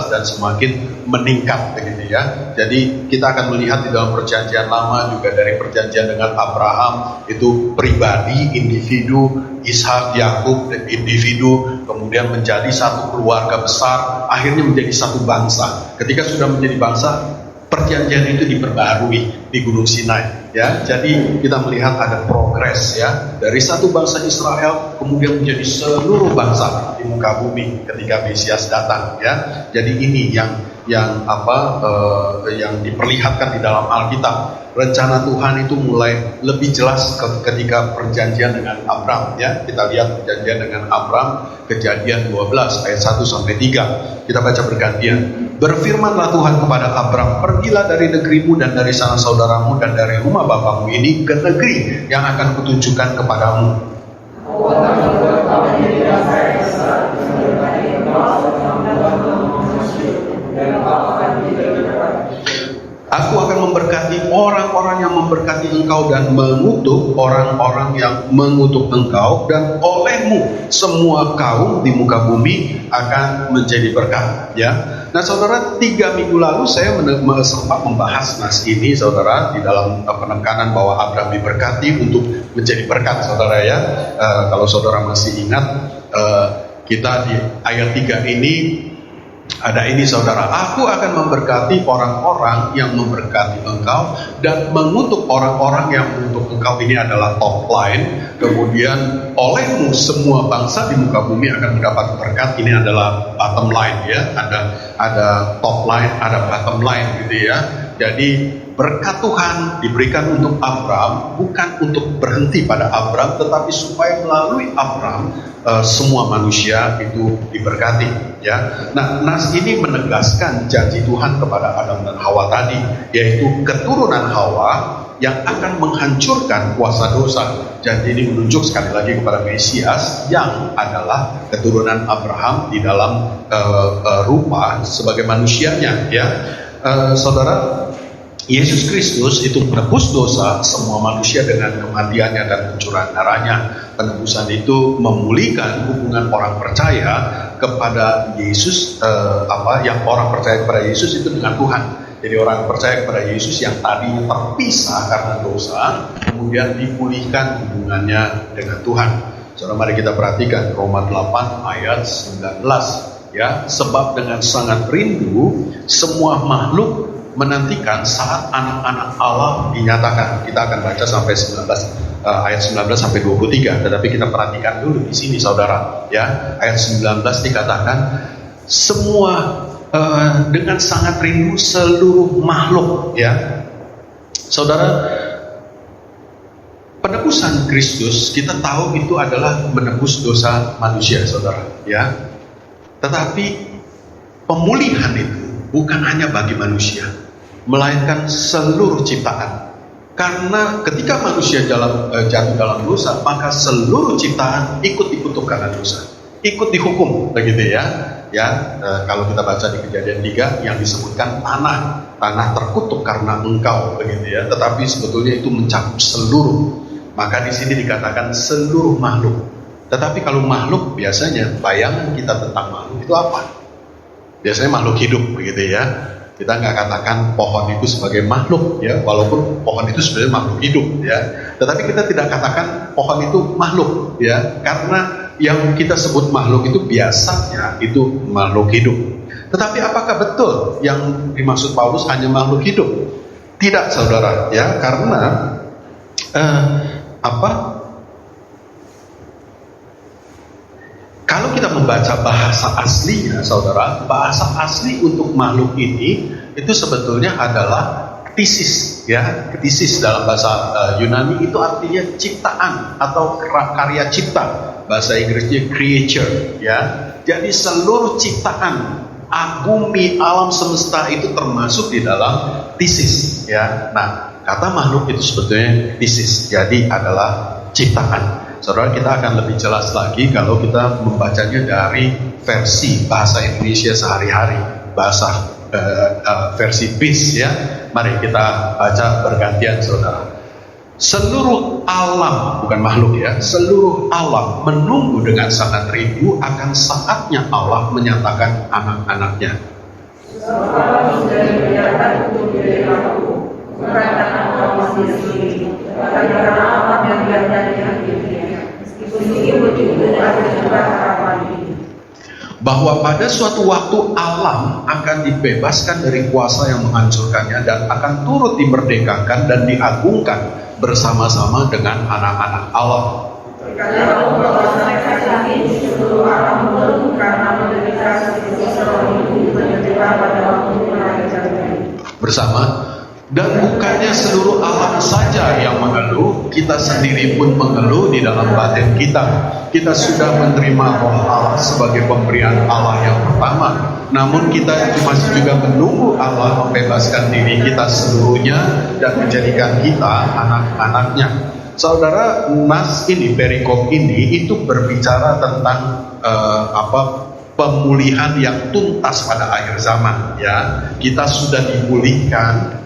dan semakin meningkat begitu ya. Jadi kita akan melihat di dalam perjanjian lama juga dari perjanjian dengan Abraham itu pribadi, individu, Ishak, Yakub, individu, kemudian menjadi satu keluarga besar, akhirnya menjadi satu bangsa. Ketika sudah menjadi bangsa, perjanjian itu diperbarui di Gunung Sinai ya. Jadi kita melihat ada progres ya, dari satu bangsa Israel kemudian menjadi seluruh bangsa di muka bumi ketika Mesias datang ya. Jadi ini yang diperlihatkan di dalam Alkitab. Rencana Tuhan itu mulai lebih jelas ketika perjanjian dengan Abraham ya. Kita lihat perjanjian dengan Abraham, Kejadian 12 ayat 1 sampai 3. Kita baca bergantian. Berfirmanlah Tuhan kepada Abraham, pergilah dari negerimu dan dari sanak saudaramu dan dari rumah bapamu ini ke negeri yang akan kutunjukkan kepadamu. Aku akan memberkati orang-orang yang memberkati engkau dan mengutuk orang-orang yang mengutuk engkau, dan olehmu semua kaum di muka bumi akan menjadi berkat ya. Nah saudara, 3 minggu lalu saya sempat membahas nas ini saudara, di dalam penekanan bahwa Abraham diberkati untuk menjadi berkat saudara ya. Kalau saudara masih ingat, kita di ayat 3 ini ada ini saudara, aku akan memberkati orang-orang yang memberkati engkau dan mengutuk orang-orang yang mengutuk engkau. Ini adalah top line. Kemudian olehmu semua bangsa di muka bumi akan mendapat berkat. Ini adalah bottom line ya. Ada top line, ada bottom line gitu ya. Jadi berkat Tuhan diberikan untuk Abraham, bukan untuk berhenti pada Abraham, tetapi supaya melalui Abraham semua manusia itu diberkati ya. Nah, nas ini menegaskan janji Tuhan kepada Adam dan Hawa tadi, yaitu keturunan Hawa yang akan menghancurkan kuasa dosa. Janji ini menunjuk sekali lagi kepada Mesias yang adalah keturunan Abraham di dalam rupa sebagai manusianya ya. Saudara, Yesus Kristus itu menebus dosa semua manusia dengan kematiannya dan pencurahan darahnya. Penebusan itu memulihkan hubungan orang percaya kepada Yesus, yang orang percaya kepada Yesus itu dengan Tuhan. Jadi orang percaya kepada Yesus yang tadinya terpisah karena dosa, kemudian dipulihkan hubungannya dengan Tuhan. Saudara, mari kita perhatikan Roma 8 ayat 19 ya. Sebab dengan sangat rindu semua makhluk menantikan saat anak-anak Allah dinyatakan. Kita akan baca sampai 19 ayat 19 sampai 23. Tetapi kita perhatikan dulu di sini saudara ya. Ayat 19 dikatakan semua dengan sangat rindu seluruh makhluk ya. Saudara, penebusan Kristus kita tahu itu adalah menebus dosa manusia saudara ya. Tetapi pemulihan itu bukan hanya bagi manusia, melainkan seluruh ciptaan. Karena ketika manusia jatuh dalam dosa, maka seluruh ciptaan ikut dikutuk karena dosa, ikut dihukum begitu ya. Kalau kita baca di Kejadian 3 yang disebutkan tanah terkutuk karena engkau begitu ya. Tetapi sebetulnya itu mencakup seluruh. Maka di sini dikatakan seluruh makhluk. Tetapi kalau makhluk, biasanya bayangan kita tentang makhluk itu apa? Biasanya makhluk hidup begitu ya. Kita nggak katakan pohon itu sebagai makhluk ya, walaupun pohon itu sebenarnya makhluk hidup ya. Tetapi kita tidak katakan pohon itu makhluk ya, karena yang kita sebut makhluk itu biasanya itu makhluk hidup. Tetapi apakah betul yang dimaksud Paulus hanya makhluk hidup? Tidak, saudara, ya, karena kalau kita membaca bahasa aslinya, saudara, bahasa asli untuk makhluk ini itu sebetulnya adalah ktisis, ya. Ktisis dalam bahasa Yunani itu artinya ciptaan atau karya cipta. Bahasa Inggrisnya creature, ya. Jadi seluruh ciptaan bumi, alam semesta itu termasuk di dalam ktisis, ya. Nah, kata makhluk itu sebetulnya ktisis, jadi adalah ciptaan. Saudara, kita akan lebih jelas lagi kalau kita membacanya dari versi bahasa Indonesia sehari-hari, bahasa versi BIS, ya. Mari kita baca bergantian, saudara. Seluruh alam, bukan makhluk, ya, seluruh alam menunggu dengan sangat rindu akan saatnya Allah menyatakan anak-anaknya. Bahwa pada suatu waktu alam akan dibebaskan dari kuasa yang menghancurkannya dan akan turut dimerdekakan dan diagungkan bersama-sama dengan anak-anak Allah. Bersama, dan bukannya seluruh alam saja yang mengeluh, kita sendiri pun mengeluh di dalam batin kita. Kita sudah menerima Roh Allah sebagai pemberian Allah yang pertama. Namun kita masih juga menunggu Allah membebaskan diri kita seluruhnya dan menjadikan kita anak-anaknya. Saudara, nas ini, perikop ini itu berbicara tentang pemulihan yang tuntas pada akhir zaman, ya. Kita sudah dipulihkan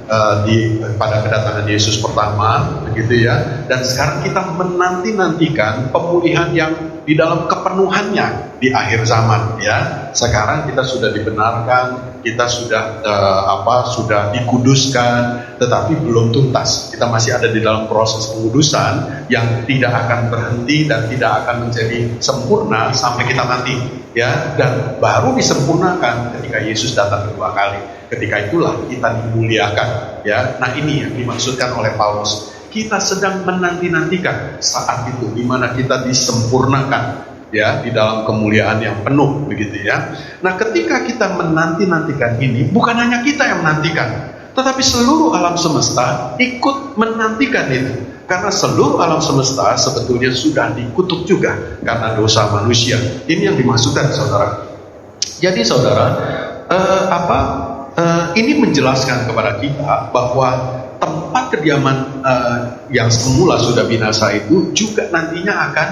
pada kedatangan Yesus pertama, begitu, ya. Dan sekarang kita menanti-nantikan pemulihan yang di dalam kepenuhannya di akhir zaman, ya. Sekarang kita sudah dibenarkan, kita sudah sudah dikuduskan, tetapi belum tuntas. Kita masih ada di dalam proses pengudusan yang tidak akan berhenti dan tidak akan menjadi sempurna sampai kita mati, ya. Dan baru disempurnakan ketika Yesus datang kedua kali. Ketika itulah kita dimuliakan, ya. Nah, ini yang dimaksudkan oleh Paulus. Kita sedang menanti-nantikan saat itu di mana kita disempurnakan, ya, di dalam kemuliaan yang penuh, begitu, ya. Nah, ketika kita menanti-nantikan ini, bukan hanya kita yang menantikan, tetapi seluruh alam semesta ikut menantikan itu. Karena seluruh alam semesta sebetulnya sudah dikutuk juga karena dosa manusia. Ini yang dimaksudkan, saudara. Jadi, saudara, ini menjelaskan kepada kita bahwa tempat kediaman yang semula sudah binasa itu juga nantinya akan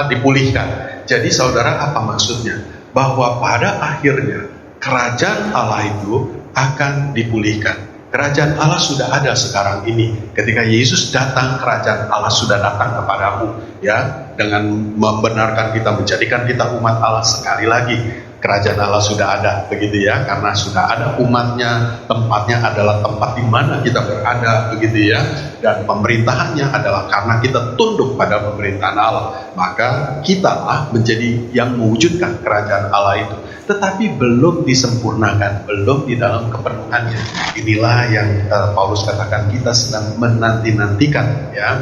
dipulihkan. Jadi, saudara, apa maksudnya? Bahwa pada akhirnya kerajaan Allah itu akan dipulihkan. Kerajaan Allah sudah ada sekarang ini. Ketika Yesus datang, kerajaan Allah sudah datang kepadamu, ya, dengan membenarkan kita, menjadikan kita umat Allah sekali lagi. Kerajaan Allah sudah ada, begitu, ya, karena sudah ada umatnya, tempatnya adalah tempat di mana kita berada, begitu, ya, dan pemerintahannya adalah karena kita tunduk pada pemerintahan Allah, maka kitalah menjadi yang mewujudkan kerajaan Allah itu, tetapi belum disempurnakan, belum di dalam kepenuhannya. Inilah yang Paulus katakan kita sedang menanti-nantikan, ya.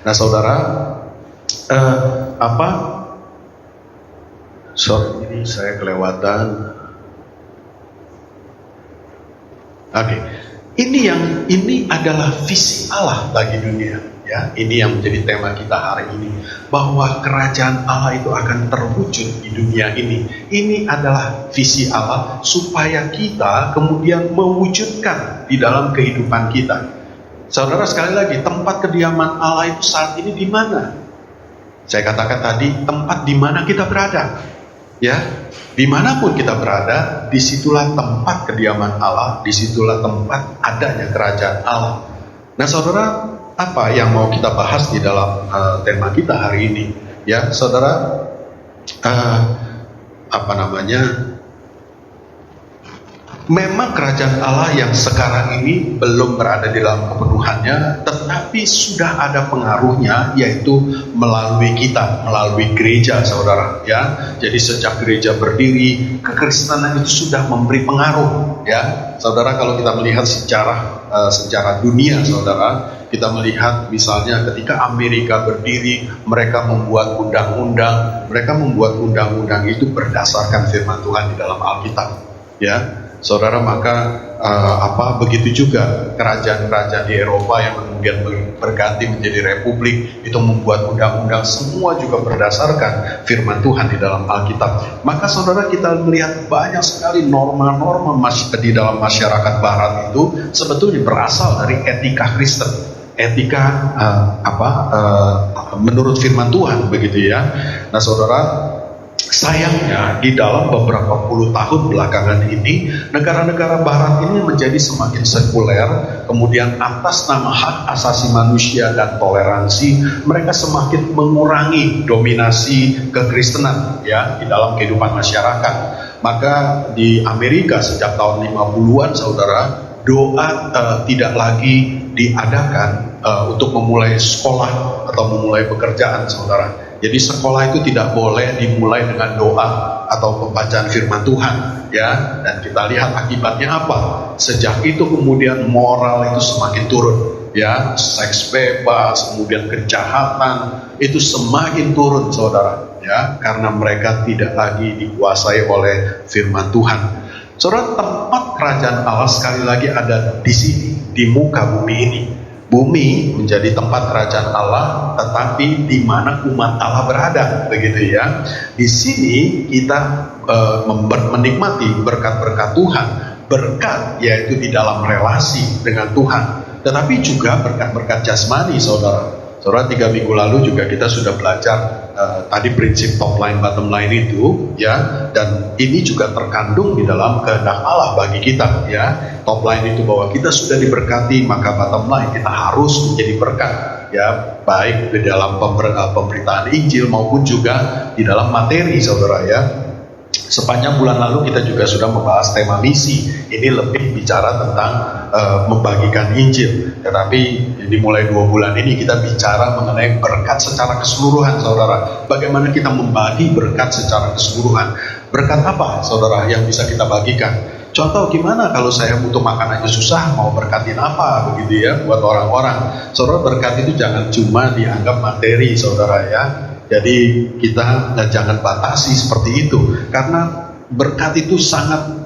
Nah, saudara, sorry, ini saya kelewatan. Oke. Ini adalah visi Allah bagi dunia, ya. Ini yang menjadi tema kita hari ini, bahwa kerajaan Allah itu akan terwujud di dunia ini. Ini adalah visi Allah supaya kita kemudian mewujudkan di dalam kehidupan kita. Saudara, sekali lagi, tempat kediaman Allah itu saat ini di mana? Saya katakan tadi, tempat di mana kita berada. Ya, dimanapun kita berada, disitulah tempat kediaman Allah, disitulah tempat adanya kerajaan Allah. Nah, saudara, apa yang mau kita bahas di dalam tema kita hari ini? Ya, saudara, memang kerajaan Allah yang sekarang ini belum berada di dalam kepenuhannya, tetapi sudah ada pengaruhnya, yaitu melalui kita, melalui gereja, saudara, ya. Jadi sejak gereja berdiri, kekristenan itu sudah memberi pengaruh ya. Saudara, kalau kita melihat sejarah dunia, saudara, kita melihat misalnya ketika Amerika berdiri, mereka membuat undang-undang itu berdasarkan firman Tuhan di dalam Alkitab, ya. Saudara, maka begitu juga kerajaan-kerajaan di Eropa yang kemudian berganti menjadi republik, itu membuat undang-undang semua juga berdasarkan firman Tuhan di dalam Alkitab. Maka saudara, kita melihat banyak sekali norma-norma di dalam masyarakat Barat itu sebetulnya berasal dari etika Kristen, etika menurut firman Tuhan, begitu ya. Nah saudara, sayangnya di dalam beberapa puluh tahun belakangan ini, negara-negara Barat ini menjadi semakin sekuler, kemudian atas nama hak asasi manusia dan toleransi, mereka semakin mengurangi dominasi kekristenan ya di dalam kehidupan masyarakat. Maka di Amerika sejak tahun 50-an, saudara, doa tidak lagi diadakan untuk memulai sekolah atau memulai pekerjaan, saudara. Jadi sekolah itu tidak boleh dimulai dengan doa atau pembacaan firman Tuhan, ya. Dan kita lihat akibatnya apa? Sejak itu kemudian moral itu semakin turun, ya. Seks bebas, kemudian kejahatan itu semakin turun, saudara, ya. Karena mereka tidak lagi dikuasai oleh firman Tuhan. Saudara, tempat kerajaan Allah sekali lagi ada di sini, di muka bumi ini. Bumi menjadi tempat kerajaan Allah, tetapi di mana umat Allah berada, begitu ya. Di sini kita menikmati berkat-berkat Tuhan, berkat yaitu di dalam relasi dengan Tuhan, tetapi juga berkat-berkat jasmani, saudara. Saudara, 3 minggu lalu juga kita sudah belajar tadi prinsip top line bottom line itu, ya, dan ini juga terkandung di dalam kehendak Allah bagi kita, ya. Top line itu bahwa kita sudah diberkati, maka bottom line kita harus menjadi berkat, ya, baik di dalam pemberitaan Injil maupun juga di dalam materi, saudara, ya. Sepanjang bulan lalu kita juga sudah membahas tema misi. Ini lebih bicara tentang membagikan Injil. Tetapi dimulai 2 bulan ini kita bicara mengenai berkat secara keseluruhan, saudara. Bagaimana kita membagi berkat secara keseluruhan. Berkat apa, saudara, yang bisa kita bagikan? Contoh, gimana kalau saya butuh makan aja susah, mau berkatin apa, begitu ya, buat orang-orang. Saudara, berkat itu jangan cuma dianggap materi, saudara, ya. Jadi kita jangan batasi seperti itu, karena berkat itu sangat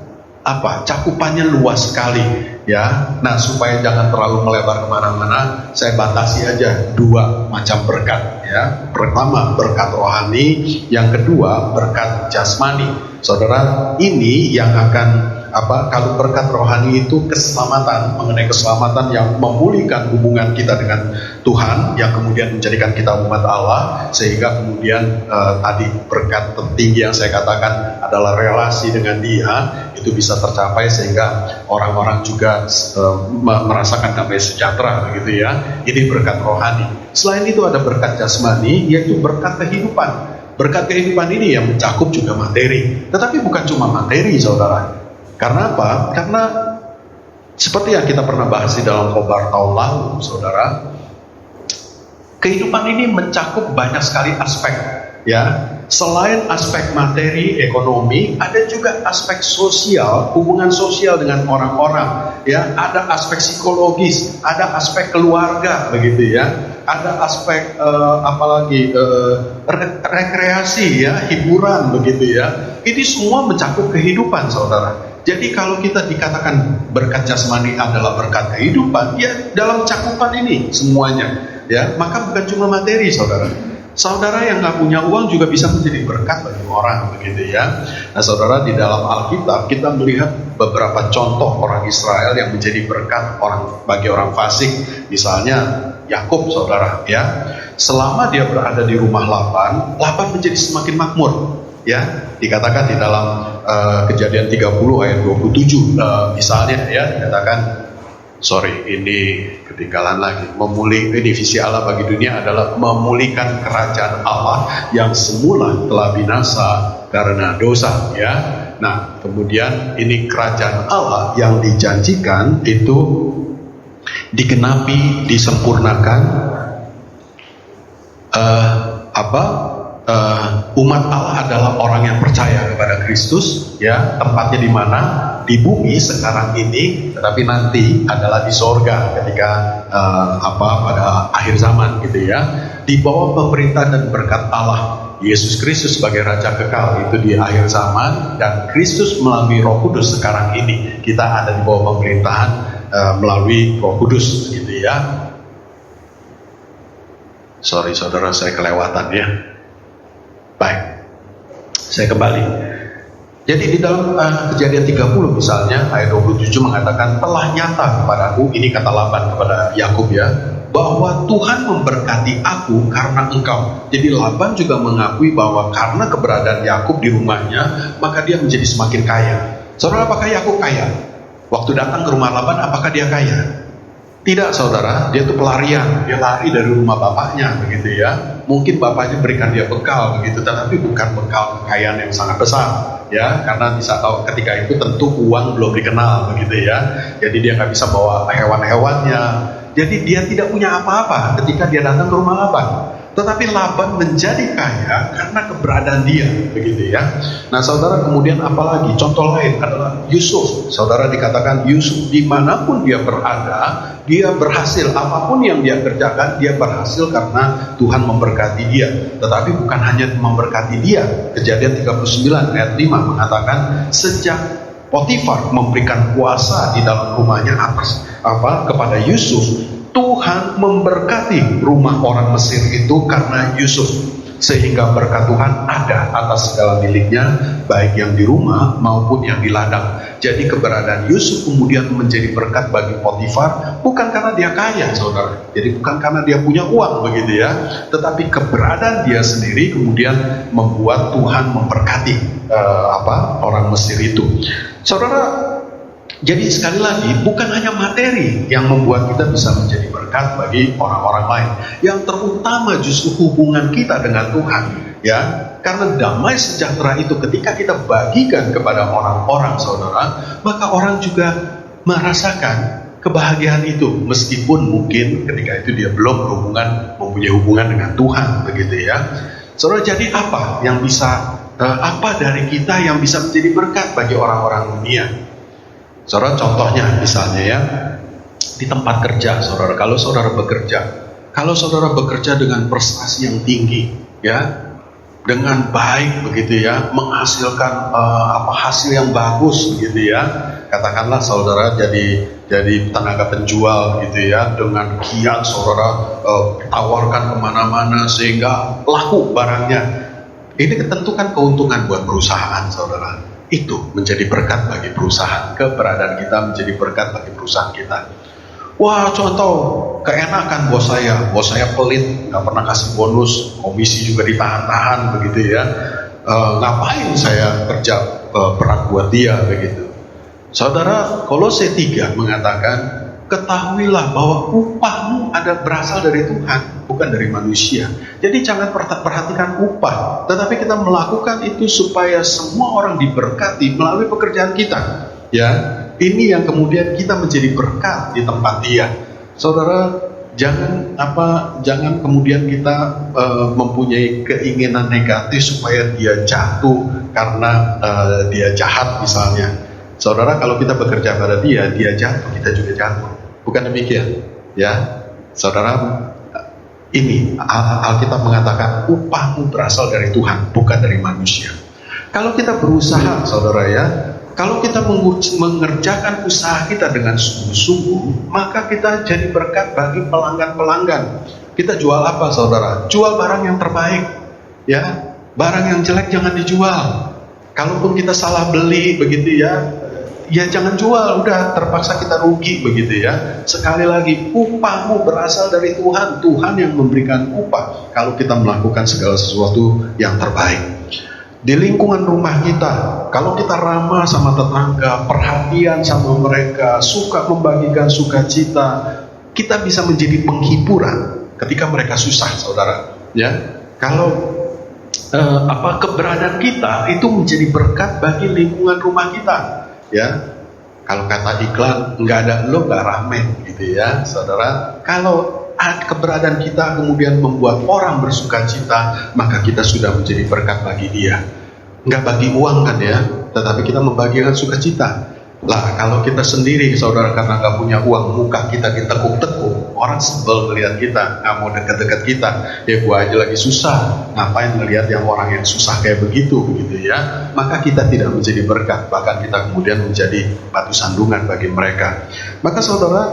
cakupannya luas sekali, ya. Nah, supaya jangan terlalu melebar kemana-mana, saya batasi aja 2 macam berkat, ya. Pertama, berkat rohani, yang kedua berkat jasmani. Saudara, ini yang akan kalau berkat rohani itu keselamatan, mengenai keselamatan yang memulihkan hubungan kita dengan Tuhan, yang kemudian menjadikan kita umat Allah, sehingga kemudian tadi berkat tertinggi yang saya katakan adalah relasi dengan Dia, itu bisa tercapai sehingga orang-orang juga merasakan damai sejahtera, begitu ya. Ini berkat rohani. Selain itu ada berkat jasmani, yaitu berkat kehidupan. Berkat kehidupan ini yang mencakup juga materi, tetapi bukan cuma materi, saudara. Karena apa? Karena seperti yang kita pernah bahas di dalam khobar tahun lalu, saudara, kehidupan ini mencakup banyak sekali aspek, ya. Selain aspek materi, ekonomi, ada juga aspek sosial, hubungan sosial dengan orang-orang, ya. Ada aspek psikologis, ada aspek keluarga, begitu ya. Ada aspek rekreasi, ya, hiburan, begitu ya. Ini semua mencakup kehidupan, saudara. Jadi kalau kita dikatakan berkat jasmani adalah berkat kehidupan, ya dalam cakupan ini semuanya, ya. Maka bukan cuma materi, saudara. Saudara yang nggak punya uang juga bisa menjadi berkat bagi orang, begitu ya. Nah, saudara, di dalam Alkitab kita melihat beberapa contoh orang Israel yang menjadi berkat bagi orang fasik. Misalnya Yakub, saudara, ya. Selama dia berada di rumah Laban menjadi semakin makmur, ya. Dikatakan di dalam Kejadian 30 ayat 27 misalnya, ya, dikatakan, ini ketinggalan lagi. Ini visi Allah bagi dunia adalah memulihkan kerajaan Allah yang semula telah binasa karena dosa, ya. Nah, kemudian ini kerajaan Allah yang dijanjikan itu digenapi, disempurnakan. Umat Allah adalah orang yang percaya kepada Kristus, ya. Tempatnya di mana? di bumi sekarang ini, tetapi nanti adalah di sorga ketika pada akhir zaman gitu ya, di bawah pemerintahan dan berkat Allah. Yesus Kristus sebagai Raja kekal itu di akhir zaman, dan Kristus melalui Roh Kudus sekarang ini kita ada di bawah pemerintahan melalui Roh Kudus gitu ya. Sorry saudara, saya kelewatan ya. Baik, saya kembali. Jadi di dalam Kejadian 30 misalnya ayat 27 mengatakan, telah nyata kepadaku, ini kata Laban kepada Yakub ya, bahwa Tuhan memberkati aku karena engkau. Jadi Laban juga mengakui bahwa karena keberadaan Yakub di rumahnya, maka dia menjadi semakin kaya. Saudara, apakah Yakub kaya? Waktu datang ke rumah Laban, apakah dia kaya? Tidak saudara, dia itu pelarian, dia lari dari rumah bapaknya begitu ya. Mungkin bapaknya berikan dia bekal begitu, tetapi bukan bekal kekayaan yang sangat besar ya, karena bisa tahu ketika itu tentu uang belum dikenal begitu ya. Jadi dia nggak bisa bawa hewan-hewannya. Jadi dia tidak punya apa-apa ketika dia datang ke rumah Laban. Tetapi Laban menjadi kaya karena keberadaan dia, begitu ya. Nah saudara, kemudian apalagi? Contoh lain adalah Yusuf. Saudara, dikatakan Yusuf dimanapun dia berada, dia berhasil. Apapun yang dia kerjakan, dia berhasil karena Tuhan memberkati dia. Tetapi bukan hanya memberkati dia. Kejadian 39 ayat 5 mengatakan, sejak Potifar memberikan kuasa di dalam rumahnya kepada Yusuf, Tuhan memberkati rumah orang Mesir itu karena Yusuf, sehingga berkat Tuhan ada atas segala miliknya, baik yang di rumah maupun yang di ladang. Jadi keberadaan Yusuf kemudian menjadi berkat bagi Potifar, bukan karena dia kaya saudara, jadi bukan karena dia punya uang begitu ya, tetapi keberadaan dia sendiri kemudian membuat Tuhan memberkati orang Mesir itu. Saudara, jadi sekali lagi, bukan hanya materi yang membuat kita bisa menjadi berkat bagi orang-orang lain. Yang terutama justru hubungan kita dengan Tuhan, ya. Karena damai sejahtera itu ketika kita bagikan kepada orang-orang, saudara, maka orang juga merasakan kebahagiaan itu, meskipun mungkin ketika itu dia belum mempunyai hubungan dengan Tuhan, begitu ya. Saudara, jadi apa yang bisa, apa dari kita yang bisa menjadi berkat bagi orang-orang dunia? Saudara, contohnya misalnya ya, di tempat kerja saudara, kalau saudara bekerja dengan prestasi yang tinggi ya, dengan baik begitu ya, menghasilkan hasil yang bagus begitu ya, katakanlah saudara jadi tenaga penjual gitu ya, dengan kiat saudara tawarkan kemana-mana sehingga laku barangnya. Ini tentukan keuntungan buat perusahaan saudara. Itu menjadi berkat bagi perusahaan. Keberadaan kita menjadi berkat bagi perusahaan kita. Wah, contoh keenakan bos saya pelit, nggak pernah kasih bonus, komisi juga ditahan-tahan begitu ya. Ngapain saya kerja berat buat dia begitu. Saudara, Kolose 3 mengatakan, ketahuilah bahwa upahmu berasal dari Tuhan, bukan dari manusia. Jadi jangan perhatikan upah, tetapi kita melakukan itu supaya semua orang diberkati melalui pekerjaan kita. Ya, ini yang kemudian kita menjadi berkat di tempat dia. Saudara, jangan kemudian kita mempunyai keinginan negatif supaya dia jatuh karena dia jahat misalnya. Saudara, kalau kita bekerja pada dia jatuh, kita juga jatuh. Bukan demikian, ya, saudara. Ini Alkitab mengatakan upahmu berasal dari Tuhan, bukan dari manusia. Kalau kita berusaha, saudara ya, kalau kita mengerjakan usaha kita dengan sungguh-sungguh, maka kita jadi berkat bagi pelanggan-pelanggan. Kita jual apa, saudara? Jual barang yang terbaik, ya. Barang yang jelek jangan dijual. Kalaupun kita salah beli, begitu ya jangan jual, udah terpaksa kita rugi begitu ya. Sekali lagi, upahmu berasal dari Tuhan. Tuhan yang memberikan upah kalau kita melakukan segala sesuatu yang terbaik. Di lingkungan rumah kita, kalau kita ramah sama tetangga, perhatian sama mereka, suka membagikan sukacita, kita bisa menjadi penghiburan ketika mereka susah, saudara. Ya, kalau keberadaan kita itu menjadi berkat bagi lingkungan rumah kita. Ya, kalau kata iklan, nggak ada lo nggak rame gitu ya, saudara. Kalau keberadaan kita kemudian membuat orang bersukacita, maka kita sudah menjadi berkat bagi dia. Nggak bagi uang kan ya, tetapi kita membagikan sukacita. Lah kalau kita sendiri saudara karena nggak punya uang, muka kita ditekuk-tekuk, orang sebel melihat kita, nggak mau dekat-dekat kita. Ya gua aja lagi susah, ngapain melihat yang orang yang susah kayak begitu ya. Maka kita tidak menjadi berkat, bahkan kita kemudian menjadi batu sandungan bagi mereka. Maka saudara,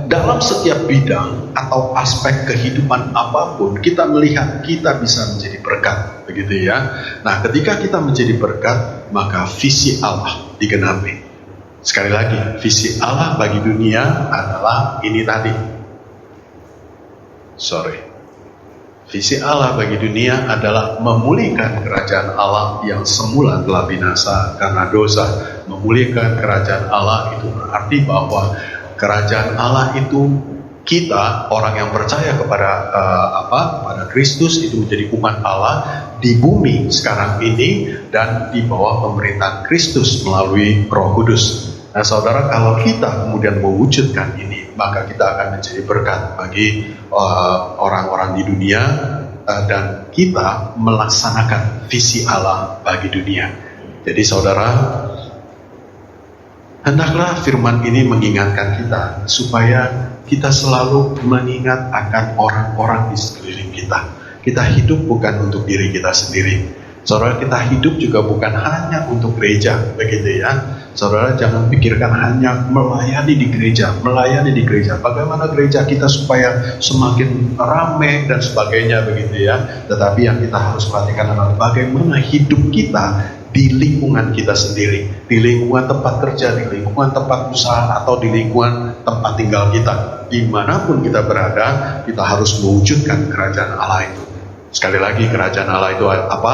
dalam setiap bidang atau aspek kehidupan apapun, kita melihat kita bisa menjadi berkat, begitu ya. Nah, ketika kita menjadi berkat, maka visi Allah digenapi. Sekali lagi, visi Allah bagi dunia adalah ini tadi. Visi Allah bagi dunia adalah memulihkan kerajaan Allah yang semula telah binasa karena dosa. Memulihkan kerajaan Allah itu berarti bahwa kerajaan Allah itu kita, orang yang percaya kepada kepada Kristus, itu menjadi umat Allah di bumi sekarang ini dan di bawah pemerintahan Kristus melalui Roh Kudus. Nah, saudara, kalau kita kemudian mewujudkan ini, maka kita akan menjadi berkat bagi orang-orang di dunia dan kita melaksanakan visi Allah bagi dunia. Jadi, saudara, hendaklah firman ini mengingatkan kita supaya kita selalu mengingat akan orang-orang di sekeliling kita. Kita hidup bukan untuk diri kita sendiri. Saudara, kita hidup juga bukan hanya untuk gereja, begitu ya. Saudara, jangan pikirkan hanya melayani di gereja. Bagaimana gereja kita supaya semakin ramai dan sebagainya, begitu ya. Tetapi yang kita harus perhatikan adalah bagaimana hidup kita di lingkungan kita sendiri, di lingkungan tempat kerja, di lingkungan tempat usaha, atau di lingkungan tempat tinggal kita. Dimanapun kita berada, kita harus mewujudkan kerajaan Allah itu. Sekali lagi, kerajaan Allah itu apa?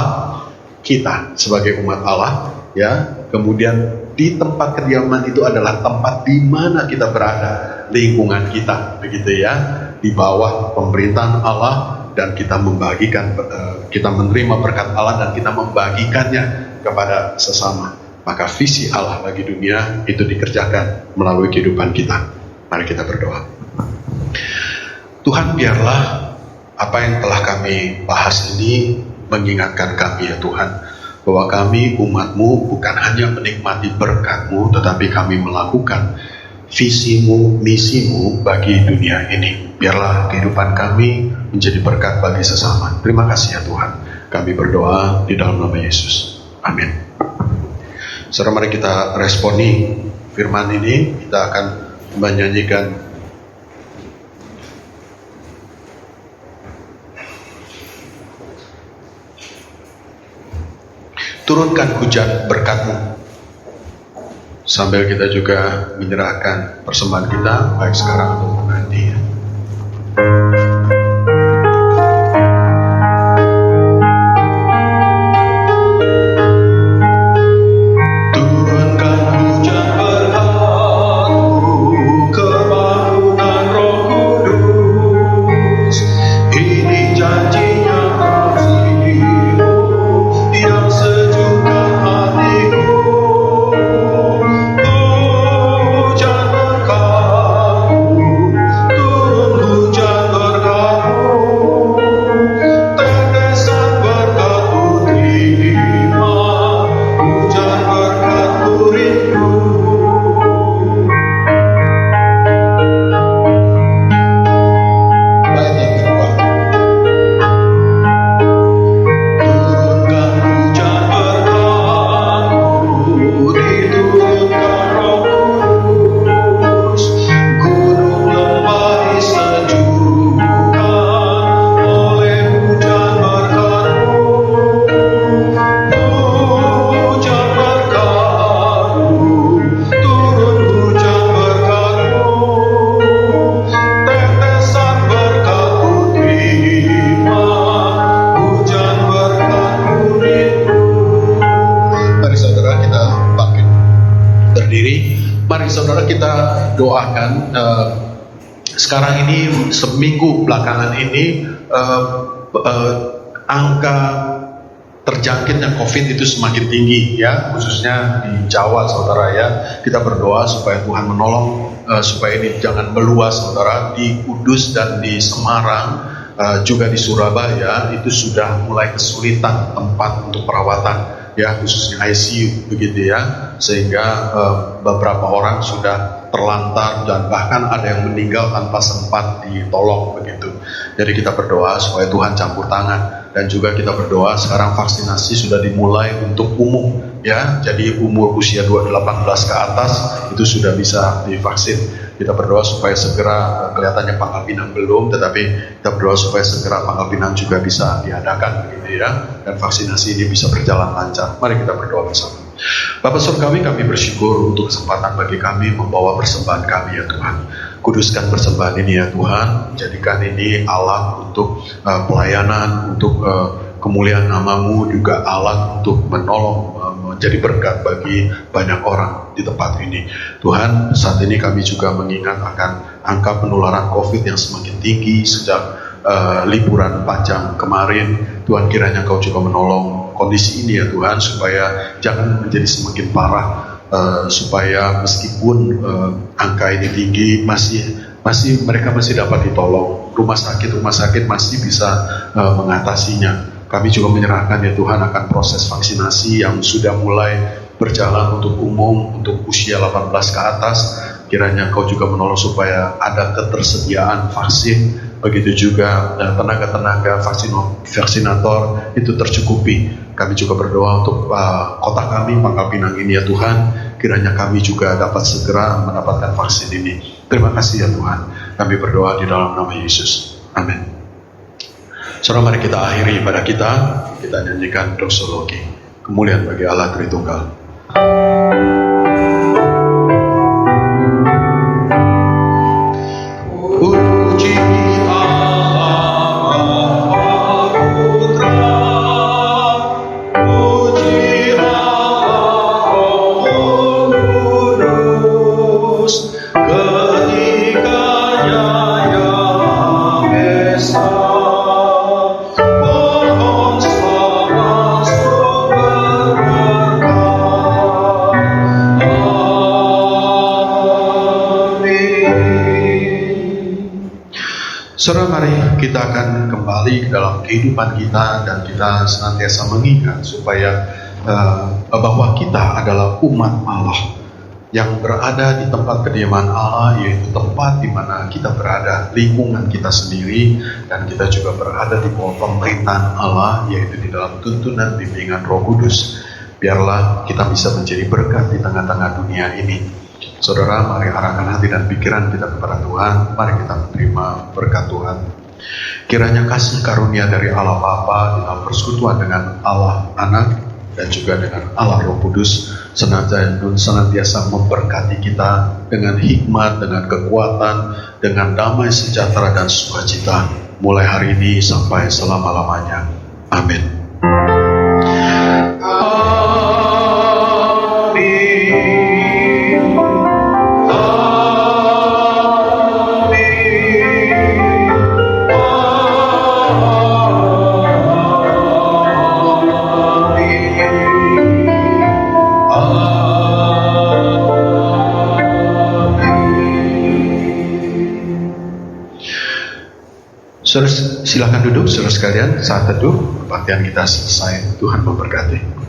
Kita sebagai umat Allah, ya. Kemudian di tempat kediaman itu adalah tempat di mana kita berada, lingkungan kita, begitu ya, di bawah pemerintahan Allah, dan kita membagikan, kita menerima berkat Allah dan kita membagikannya kepada sesama. Maka visi Allah bagi dunia itu dikerjakan melalui kehidupan kita. Mari kita berdoa. Tuhan, biarlah apa yang telah kami bahas ini mengingatkan kami, ya Tuhan, bahwa kami umat-Mu bukan hanya menikmati berkat-Mu, tetapi kami melakukan visi-Mu, misi-Mu bagi dunia ini. Biarlah kehidupan kami menjadi berkat bagi sesama. Terima kasih ya Tuhan. Kami berdoa di dalam nama Yesus. Amin. Saudara, mari kita responi firman ini. Kita akan menyanyikan turunkan hujan berkat-Mu, sambil kita juga menyerahkan persembahan kita baik sekarang atau nanti. Sekarang ini, seminggu belakangan ini, angka terjangkitnya COVID itu semakin tinggi, ya, khususnya di Jawa, saudara ya. Kita berdoa supaya Tuhan menolong, supaya ini jangan meluas, saudara. Di Kudus dan di Semarang, juga di Surabaya itu sudah mulai kesulitan tempat untuk perawatan. ya, khususnya ICU begitu ya, sehingga beberapa orang sudah terlantar dan bahkan ada yang meninggal tanpa sempat ditolong begitu. Jadi kita berdoa supaya Tuhan campur tangan, dan juga kita berdoa sekarang vaksinasi sudah dimulai untuk umum ya. Jadi umur usia 18 ke atas itu sudah bisa divaksin. Kita berdoa supaya segera, kelihatannya Pangkal Pinang belum, tetapi kita berdoa supaya segera Pangkal Pinang juga bisa diadakan begitu ya, dan vaksinasi ini bisa berjalan lancar. Mari kita berdoa bersama. Bapa Surgawi, kami bersyukur untuk kesempatan bagi kami membawa persembahan kami ya Tuhan. Kuduskan persembahan ini ya Tuhan, jadikan ini alat untuk pelayanan, untuk kemuliaan nama-Mu, juga alat untuk menolong, menjadi berkat bagi banyak orang di tempat ini. Tuhan, saat ini kami juga mengingat akan angka penularan COVID yang semakin tinggi sejak liburan panjang kemarin. Tuhan, kiranya Kau juga menolong kondisi ini ya Tuhan, supaya jangan menjadi semakin parah, supaya meskipun angka ini tinggi, mereka masih dapat ditolong. Rumah sakit masih bisa mengatasinya. Kami juga menyerahkan ya Tuhan akan proses vaksinasi yang sudah mulai berjalan untuk umum, untuk usia 18 ke atas. Kiranya Kau juga menolong supaya ada ketersediaan vaksin, begitu juga tenaga-tenaga vaksinator itu tercukupi. Kami juga berdoa untuk kota kami, Pangkal Pinang ini ya Tuhan, kiranya kami juga dapat segera mendapatkan vaksin ini. Terima kasih ya Tuhan. Kami berdoa di dalam nama Yesus. Amin. Saudara, mari kita akhiri ibadah kita nyanyikan doksologi. Kemuliaan bagi Allah Tritunggal. Puji Allah Putra, puji Allah Roh Kudus, ketiganya yang esa. Saudara, mari kita akan kembali dalam kehidupan kita, dan kita senantiasa mengingat supaya bahwa kita adalah umat Allah yang berada di tempat kediaman Allah, yaitu tempat di mana kita berada, lingkungan kita sendiri, dan kita juga berada di bawah pemerintahan Allah, yaitu di dalam tuntunan bimbingan Roh Kudus. Biarlah kita bisa menjadi berkat di tengah-tengah dunia ini. Saudara, mari arahkan hati dan pikiran kita kepada Tuhan. Mari kita menerima berkat Tuhan. Kiranya kasih karunia dari Allah Bapa dalam persekutuan dengan Allah Anak dan juga dengan Allah Roh Kudus senantiasa memberkati kita dengan hikmat, dengan kekuatan, dengan damai sejahtera dan sukacita, mulai hari ini sampai selama-lamanya. Amin. Saudara, silakan duduk saudara sekalian. Saat teduh kebaktian kita selesai. Tuhan memberkati.